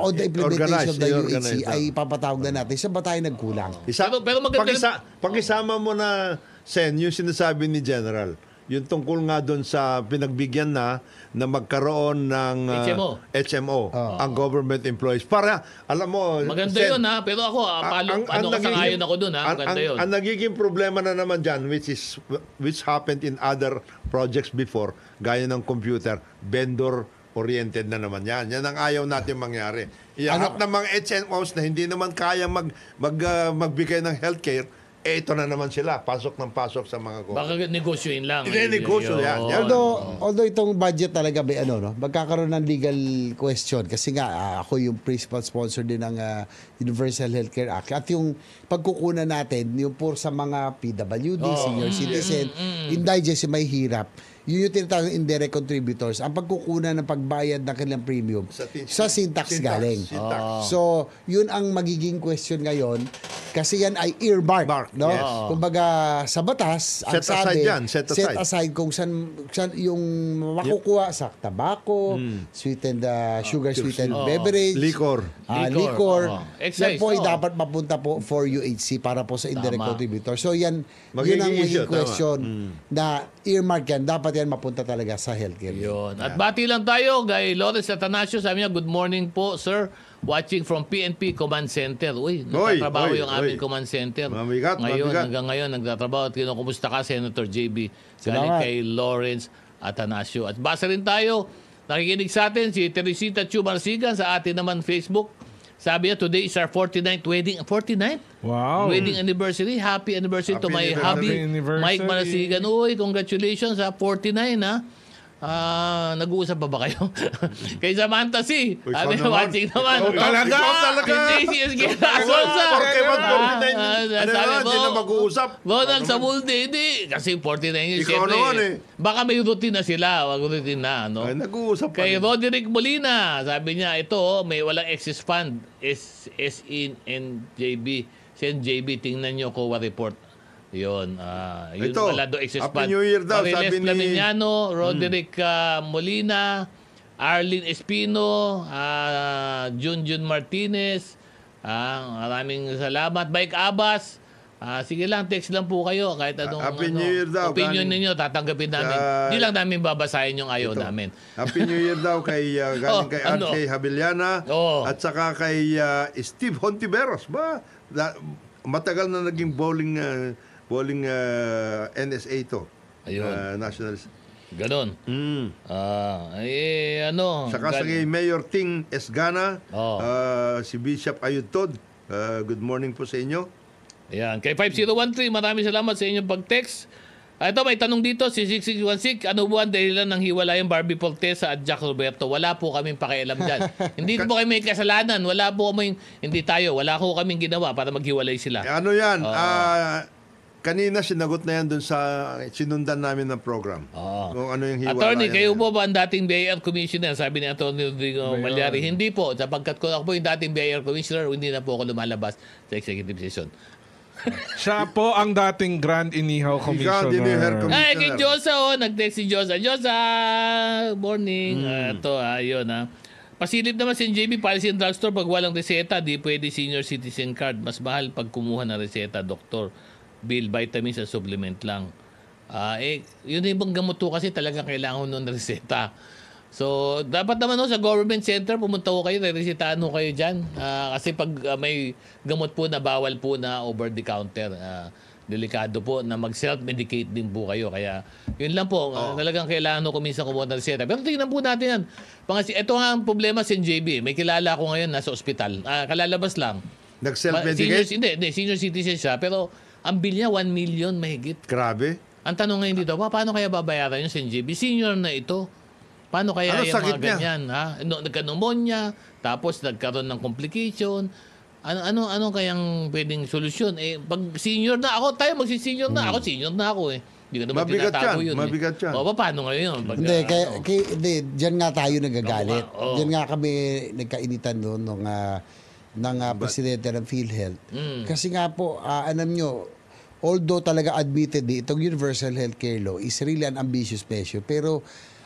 on the implementation of the UHC ay papatawag na natin. Saan ba tayo nagkulang? Pero maganda, Pakisama mo na, Sen, yung sinasabi ni General, yung tungkol nga doon sa pinagbigyan na magkaroon ng HMO ang government employees. Para, alam mo, maganda Sen, yun ha, pero ako, kasangayon ako doon ha, maganda yun. Ang nagiging problema na naman dyan, which happened in other projects before, gaya ng computer, vendor-oriented na naman yan. Yan ang ayaw natin mangyari. Iharap ng mga HMOs na hindi naman kaya magbigay ng healthcare, ito na naman sila, pasok sa mga Baka negosyoin lang. Negosyo yan. Although itong budget talaga may magkakaroon ng legal question kasi nga ako yung principal sponsor din ng Universal Healthcare Act at yung pagkukunan natin yung for sa mga PWD, senior citizen, indigent, may hirap. Yun yung tinatawag indirect contributors. Ang pagkukunan ng pagbayad ng kanilang premium sa Syntax galing. So, yun ang magiging question ngayon kasi yan ay earmark. No? Yes. Kumbaga, sa batas, ang sabi, set aside kung saan yung makukuha sa tabako, sweetened, sugar-sweetened beverage, liquor. Yan po ay dapat mapunta po for UHC para po sa indirect contributor. So, yun ang magiging question na earmark yan. Dapat yan mapunta talaga sa healthcare. Yun. At bati lang tayo kay Lawrence Atanasio. Sabi niya, good morning po, sir. Watching from PNP Command Center. Uy, nagtatrabaho yung aming command center. Hanggang ngayon, nagtatrabaho. At kinukumusta ka, Senator JB. Galing kay Lawrence Atanasio. At basa rin tayo, nakikinig sa atin si Teresita Chu Marsigan sa atin naman Facebook. Sabi niya, today is our 49th wedding. 49th? Wow. Wedding anniversary. Happy anniversary to my hubby, Mike Marasigan. Uy, congratulations ha. 49 ha. Nag-uusap pa ba kayo? Kay Samantha C. Sabi na watching naman. Talaga? Hindi si Asonsa. Porque hindi na mag-uusap. Bonal sa multi. Hindi. Kasi 49 yun. Ikaw naman eh. Baka may routine na sila. Wag routine na. No? Ay, nag-uusap pa. Kay Roderick Molina. Sabi niya, ito may walang excess fund. SNJB. SNJB, tingnan nyo COA report. Yun. Yun ito, wala do excess fund. Happy New Year daw. Sabi ni Laminiano, Roderick Molina, Arlene Espino, Junjun Martinez. Maraming salamat. Bike Abbas. Sige lang, text lang po kayo. Kahit anong Happy New Year daw. Opinion ninyo, tatanggapin namin. Hindi lang namin babasahin yung ayaw namin. Happy New Year daw kay galing kay RK Habiliana at saka kay Steve Hontiveros. Matagal na naging bowling NSA to. Ayun. National. Ganon. Saka sa Mayor Ting Esgana, si Bishop Ayudtod. Good morning po sa inyo. Ayan. Kay 5013, maraming salamat sa inyong pag-text. Ito, may tanong dito, si 6616, ano buwan dahilan ng hiwalayang Barbie Fortesa at Jack Roberto? Wala po kaming pakialam dyan. Hindi po kami may kasalanan. Wala po kaming, wala po kaming ginawa para maghiwalay sila. Ano yan? Kanina sinagot na yan dun sa sinundan namin ng program. Kung ano yung hiwalayan. Attorney, kayo po ba ang dating BIR Commissioner? Sabi ni Attorney Rodrigo Malyari. Hindi po. Sapagkat ko ako po yung dating BIR Commissioner, hindi na po ako lumalabas sa executive session. Siya po ang dating Grand Inihaw Commissioner. Ay, kay Josa, nag-text si Josa. Josa, morning. Ito, ayun ha. Pasilip naman si JB, policy and drugstore, pag walang reseta, di pwede senior citizen card. Mas mahal pag kumuha ng reseta, doktor. Bill, vitamins at supplement lang. Yun yung bang gamot to kasi talagang kailangan nun ng reseta. So, dapat naman sa government center, pumunta ko kayo, resetahan ko kayo dyan. Kasi pag may gamot po na bawal po na over the counter. delikado po na mag-self-medicate din po kayo. Kaya yun lang po, talagang kailangan ko minsan kumuha ng reseta. Pero tingnan po natin yan. Ito nga ang problema sa JB. May kilala ko ngayon nasa ospital. Kalalabas lang. Nag-self-medicate? Hindi, senior citizen siya. Pero ang bill niya 1 million mahigit. Grabe. Ang tanong ngayon dito, paano kaya babayaran yung JB? Senior na ito. Paano kaya yung mga ganyan? Ha? Nagka-pneumonia, tapos nagkaroon ng complication. Ano kayang pwedeng solusyon? Pag senior na ako, tayo magsi-senior na. Ako, senior na ako eh. Hindi ko naman tinatago yun. Mabigat yan. Paano ngayon? Hindi, dyan nga tayo nagagalit. Dyan nga kami nagkainitan doon ng presidente ng PhilHealth. Kasi nga po, alam nyo, although talaga admitted itong Universal Healthcare Law is really an ambitious measure, pero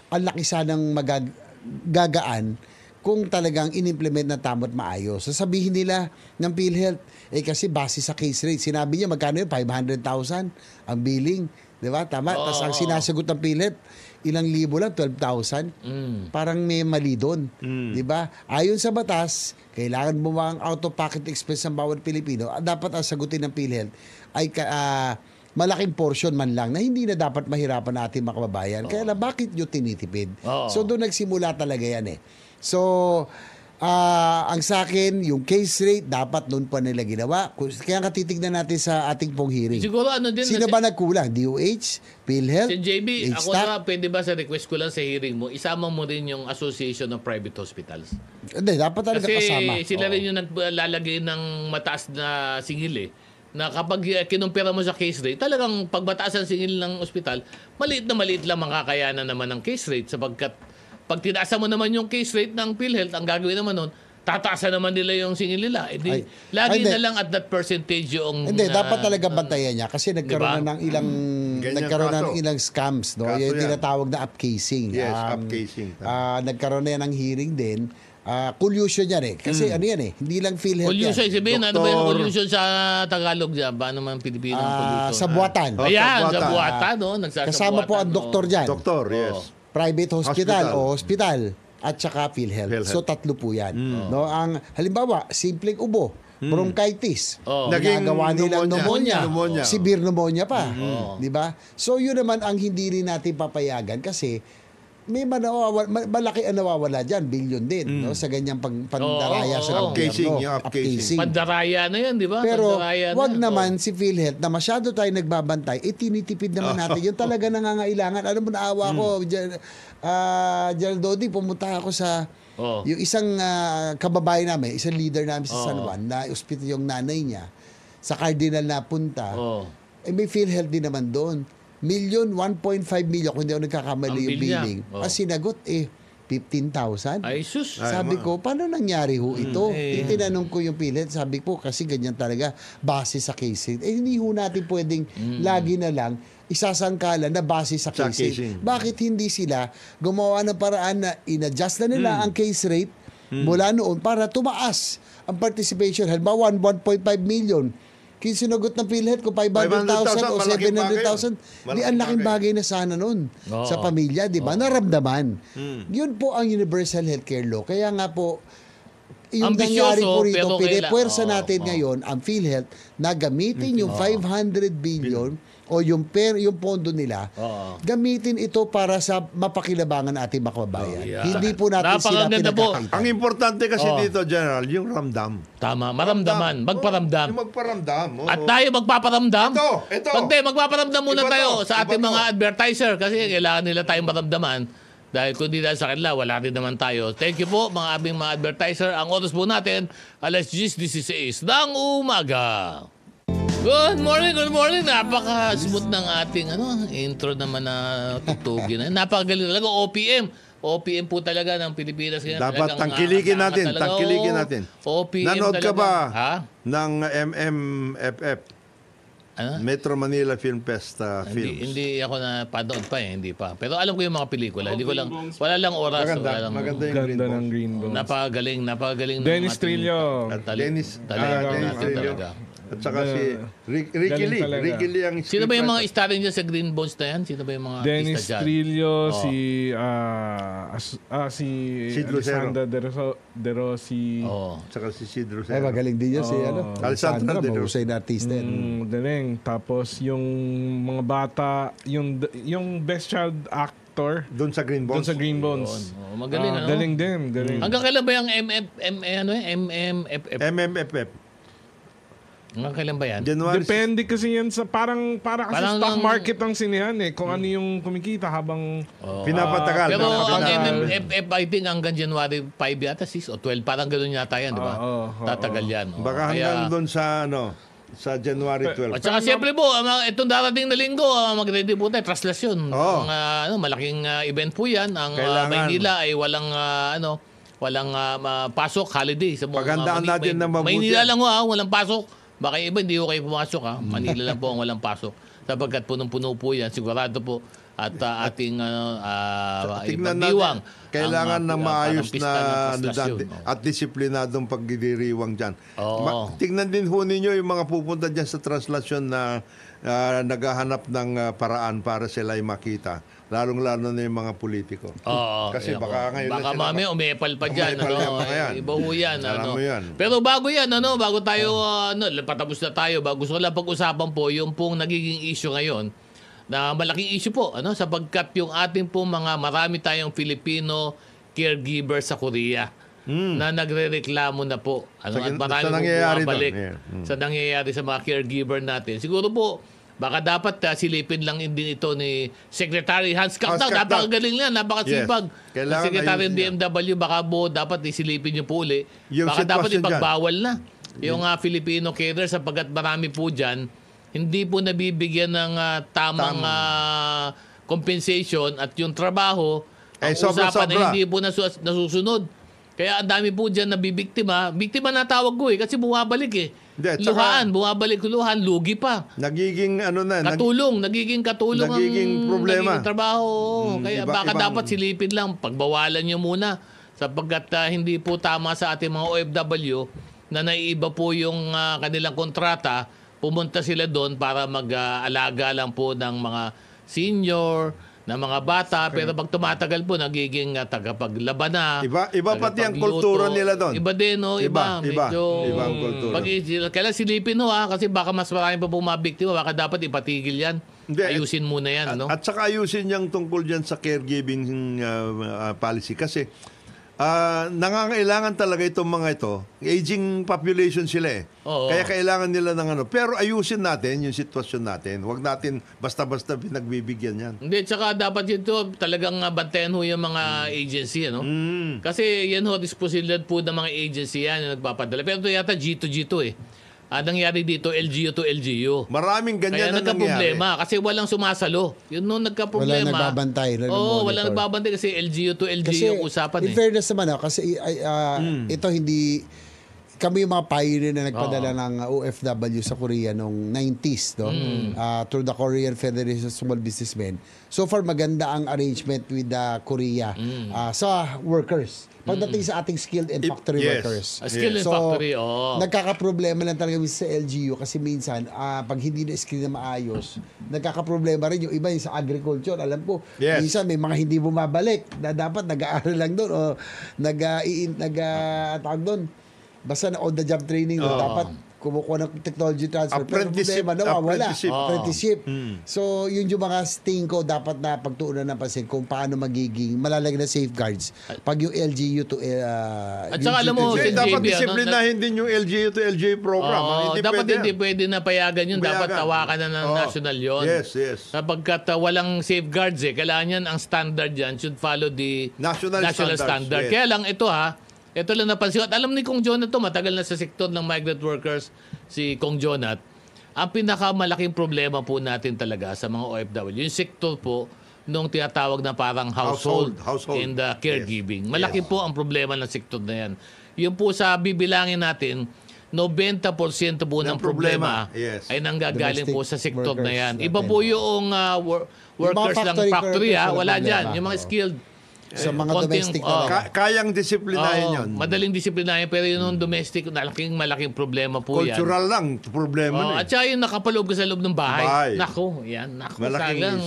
ang laki sanang magagaan kung talagang inimplement na tama't maayos. Sasabihin nila ng PhilHealth, kasi base sa case rate, sinabi niya magkano yun? 500,000 ang billing. Di ba? Tama. Tapos ang sinasagot ng PhilHealth, ilang libo lang, 12,000. Parang may mali doon. Di ba? Ayon sa batas, kailangan bumang out-of-pocket expense ng bawat Pilipino. Dapat ang sagutin ng PhilHealth ay malaking portion man lang na hindi na dapat mahirapan natin mga kababayan. Kaya lang, bakit nyo tinitipid? So doon nagsimula talaga yan eh. So, ang sa akin, yung case rate, dapat noon pa nila ginawa. Kaya nga titignan natin sa ating pong hearing. Siguro din. Sino ba nagkulang? DOH? PhilHealth? Si JB, ako na, pwede ba sa request ko lang sa hearing mo, isama mo rin yung Association of Private Hospitals? Hindi, dapat talaga kasama. Kasi sila rin yung naglalagay ng mataas na singil eh. Na kapag kinumpira mo sa case rate, talagang pagbataas ang singil ng ospital, maliit lang makakayanan naman ng case rate sapagkat pag tinaasa mo naman yung case rate ng PhilHealth, ang gagawin naman nun, tataasan naman nila yung singil nila. Lagi na lang at that percentage yung... Hindi, dapat talaga bantayan niya kasi nagkaroon na ng ilang scams. No? Yung tinatawag na upcasing. Yes, upcasing. Nagkaroon na yan ng hearing din. Collusion yan eh. Kasi ano yan eh, hindi lang PhilHealth collusion, yan. Sabihin, ano ba yung collusion sa Tagalog dyan? Ba naman Pilipino ang collusion? Sa buwatan. Ayan, sa buwatan. Kasama po ang doktor dyan. Doktor, yes. Private hospital o hospital at saka PhilHealth. So tatlo po yan. No, ang halimbawa, simpleng ubo, bronchitis, nagagawa nilang pneumonia, severe pneumonia pa, di ba? So yun naman ang hindi rin natin papayagan kasi may malaki ang nawawala dyan, billion din, no, sa ganyang pandaraya sa upcasing. Pandaraya na yan, di ba? Pero wag naman si PhilHealth na masyado tayo nagbabantay, tinitipid naman natin. Yung talaga nangangailangan. Alam mo, naawa ko, General Dodi, pumunta ako sa yung isang kababayan namin, isang leader namin sa San Juan, na ospital yung nanay niya, sa Cardinal na punta, may PhilHealth din naman doon. 1.5 million, kung hindi ako nagkakamali yung billing. Ang sinagot, 15,000. Ay, sus. Sabi ko, paano nangyari ho ito? Tinanong ko yung PhilHealth, sabi ko, kasi ganyan talaga, base sa case rate. Hindi ho natin pwedeng lagi na lang isasangkalan na base sa case rate. Bakit hindi sila gumawa ng paraan na in-adjust na nila ang case rate mula noon para tumaas ang participation? Halimbawa, 1.5 million. Sinugot ng PhilHealth ko 500,000 o 700,000. Di ang laking bagay na sana nun sa pamilya, di ba? Naramdaman. Yun po ang Universal Healthcare Law. Kaya nga po, yung nangyari po rito, pinipwersa natin ngayon ang PhilHealth na gamitin yung 500 billion o yung pondo nila, gamitin ito para sa mapakilabangan ating makababayan. Hindi po natin sila pinagkakaitan. Ang importante kasi dito, General, yung ramdam. Tama, maramdaman. Magparamdam. Yung magparamdam. At tayo magpaparamdam. Ito. Magpaparamdam muna tayo sa ating mga advertiser kasi kailangan nila tayong maramdaman. Dahil kung di dahil sa kanila, wala rin naman tayo. Thank you po mga aming mga advertiser. Ang oras po natin, alas 10:16 ng umaga. Good morning. Napaka-smooth ng ating intro naman na tutugin. Napakagaling talaga. OPM po talaga ng Pilipinas. Dapat tangkilikin natin. OPM nanood talaga. Ka ba ng MMFF? Metro Manila Film Fest films. Hindi ako na panood pa hindi pa. Pero alam ko yung mga pelikula. Hindi ko lang, wala lang oras. Maganda yung Ganda ng Green Bones. Napakagaling. Dennis Trillo. Dennis talaga. At saka si Ricky Lee. Ricky Lee ang sino ba yung mga starring dyan sa Green Bones na yan? Sino ba yung mga Dennis artista dyan? Trillo, si Sid Lucero. Alessandra De Rossi. At saka si Sid Lucero. Ay, magaling din yun si Alessandra De Rossi. mahusay na artista yan. Galing. Tapos yung mga bata, yung best child actor Doon sa Green Bones. Magaling, ano? Galing din. Galing. Hanggang kailan ba yung MMFF? MMFF. Hanggang kailan ba yan? January Depende kasi yan sa para kasi Parang stock market ang sinihan kung ano yung kumikita habang pinapatagal. Pero ang MMFF, I think hanggang January 5 yata, 6 o 12. Parang gano'n yata yan, di ba? Tatagal yan. Baka hanggang doon sa sa January 12. At saka siyempre po, itong darating na linggo, mag-ready po tayo, translasyon. Ang malaking event po yan. Ang Maynila ay walang pasok, holiday. Sa Paghandaan natin na mabuti. Maynila lang walang pasok. Baka iba, hindi ko kayo pumasok. Manila lang po ang walang pasok. Sapagkat punong-puno po yan, sigurado po. At ating ipagdiwang. Kailangan ng maayos na at disiplinadong pagdiriwang dyan. Tingnan din ho ninyo yung mga pupunta dyan sa translasyon na naghahanap ng paraan para sila ay makita. Lalong-lalo na yung mga politiko. Kasi baka ngayon baka mami umepal pa dyan. Iba ho yan. Alam mo yan. Pero bago yan, bago tayo, patapos na tayo, gusto ko lang pag-usapan po yung pong nagiging issue ngayon na malaking issue po, sapagkat yung ating po marami tayong Filipino caregivers sa Korea na nagrereklamo na po. At marami po bumabalik sa nangyayari sa mga caregiver natin. Siguro po, baka dapat silipin lang din ito ni Secretary Hans Kaptang. Napakagaling yan, napakasipag. Yes. Secretary ng DMW, baka dapat isilipin niyo po uli. Baka dapat ipagbawal na yung Filipino carers sapagkat marami po dyan hindi po nabibigyan ng tamang compensation at yung trabaho, ang usapan ay hindi po nasusunod. Kaya ang dami po dyan nabibiktima. Biktima na tawag ko kasi bumabalik bumabalik luhan, lugi pa. Nagiging nagiging katulong nagiging problema. Nagiging trabaho. Kaya baka dapat silipin lang, pagbawalan nyo muna sapagkat hindi po tama sa ating mga OFW na naiiba po yung kanilang kontrata. Pumunta sila doon para mag-alaga lang po ng mga senior, ng mga bata. Pero pag tumatagal po, nagiging tagapaglaban na. Iba pati ang kultura nila doon. Iba din, Iba ang kultura. Kailan silipin kasi baka mas marami pa po mga biktima. Baka dapat ipatigil yan. Ayusin muna yan. At saka ayusin niyang tungkol dyan sa caregiving policy. Kasi nangangailangan talaga itong mga ito. Aging population sila Kaya kailangan nila ng Pero ayusin natin yung sitwasyon natin. Huwag natin basta-basta pinagbibigyan yan. Hindi, tsaka dapat ito talagang bantayan ho yung mga agency, Kasi yan ho, responsibilidad po ng mga agency yan yung nagpapadala. Pero ito yata G2G2 nangyari dito, LGU to LGU. Maraming ganyan na nangyari. Kaya nagka-problema kasi walang sumasalo. Yun nung nagka-problema. Walang nagbabantay. Walang nagbabantay kasi LGU to LGU kasi, yung usapan. In fairness naman, kasi ito hindi... Kami yung mga pioneer na nagpadala ng OFW sa Korea noong 90s, through the Korean Federation of Small Businessmen. So far, maganda ang arrangement with Korea sa workers. Pagdating sa ating skilled and factory workers. Skilled and factory, nagkakaproblema lang talaga sa LGU kasi minsan, pag hindi na skill na maayos, nagkakaproblema rin yung iba yung sa agriculture. Alam po, minsan may mga hindi bumabalik na dapat nag-aaral lang doon o tawag doon. Basta na on-the-job training, dapat kumukuha ng technology transfer. Pero problema, nawawala. Apprenticeship. So, yun yung mga sting ko dapat na pagtuunan ng pansin kung paano magiging malalagyan na safeguards pag yung LGU to at saka alam mo, dapat disiplinahin din yung LGU to LGU program. Dapat hindi pwede na payagan yun. Dapat tawakan na ng national yun. Yes. Sapagkat walang safeguards kailangan yan, ang standard yan should follow the national standard. Kaya lang ito ito lang napansin. At alam ni Kong Jonat matagal na sa sektor ng migrant workers, si Kong Jonat, ang pinakamalaking problema po natin talaga sa mga OFW, yung sektor po nung tinatawag na parang household in the caregiving. Malaki po ang problema ng sektor na yan. Yung po sa bibilangin natin, 90% po ng problema ay nanggagaling po sa sektor na yan. Iba po yung workers ng factory, wala dyan. Yung mga skilled. Sa mga domestic talaga. Kayang disiplinahin yun. Madaling disiplinahin, pero yun yung domestic, malaking problema po yan. Cultural lang, problema At saka yung nakapaloob ka sa loob ng bahay. Naku, malaking talagang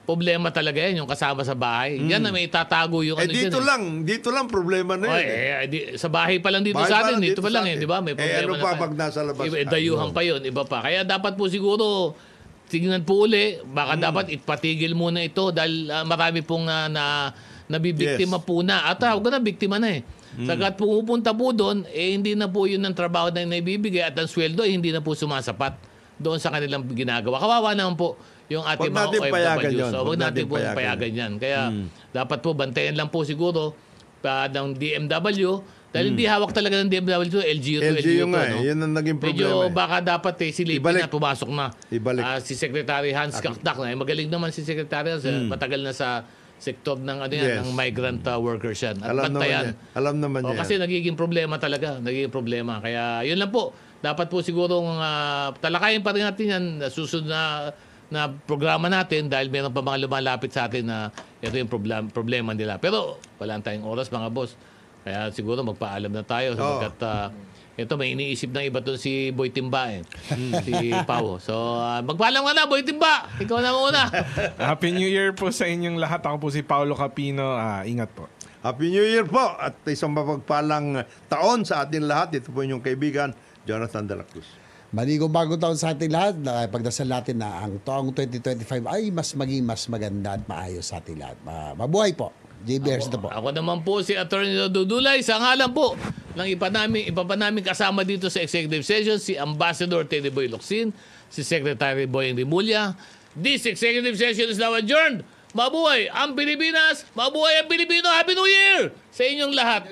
problema talaga yan, yung kasama sa bahay. Yan na may itatago yung dito lang problema na yun. Sa bahay pa lang dito sa atin, dito pa lang di ba? May problema ano pa pag nasa labas? Dayuhan pa yun, iba pa. Kaya dapat po siguro, tingnan po uli, baka dapat ipatigil muna ito dahil marami pong nabibiktima po na. At huwag na, biktima na eh. Sagat pumupunta po doon, hindi na po yun ang trabaho na naibibigay at ang sweldo hindi na po sumasapat doon sa kanilang ginagawa. Kawawa naman po yung ating mga OFW. So, huwag natin po payagan yan. Kaya dapat po bantayan lang po siguro ng DMW dahil hindi hawak talaga ng DMW ito, LGU to. LGU nga no? Yun ang naging problema. Medyo baka dapat silipin na pumasok na si Secretary Hans Kakdak na. Magaling naman si Secretary Hans. Matagal na sa sektor ng ng migrant workers yan. At Alam naman niya. Kasi nagiging problema talaga. Nagiging problema. Kaya yun lang po. Dapat po siguro talakayin pa rin natin yan susunod na programa natin dahil meron pa mga lumalapit sa atin na ito yung problema nila. Pero wala tayong oras mga boss. Kaya siguro magpaalam na tayo sapagkat ito may iniisip ng iba doon si Boy Timba si Pao. So magpaalam ka na Boy Timba. Ikaw na muna. Happy New Year po sa inyong lahat. Ako po si Paolo Capino. Ingat po. Happy New Year po at isang mapagpalang taon sa atin lahat. Ito po inyong kaibigan, Jonathan de la Cruz. Maligong bagong taon sa ating lahat. Pagdasal natin na ang taong 2025 ay mas maging mas maganda at maayos sa ating lahat. Mabuhay po. JBRs ito po. Ako naman po si Attorney Dudulay. Sa ngalan po ng iba pa namin kasama dito sa executive session, si Ambassador Teddy Boy Locsin, si Secretary Boyeng Rimulya. This executive session is now adjourned. Mabuhay ang Pilipinas! Mabuhay ang Pilipino! Happy New Year! Sa inyong lahat!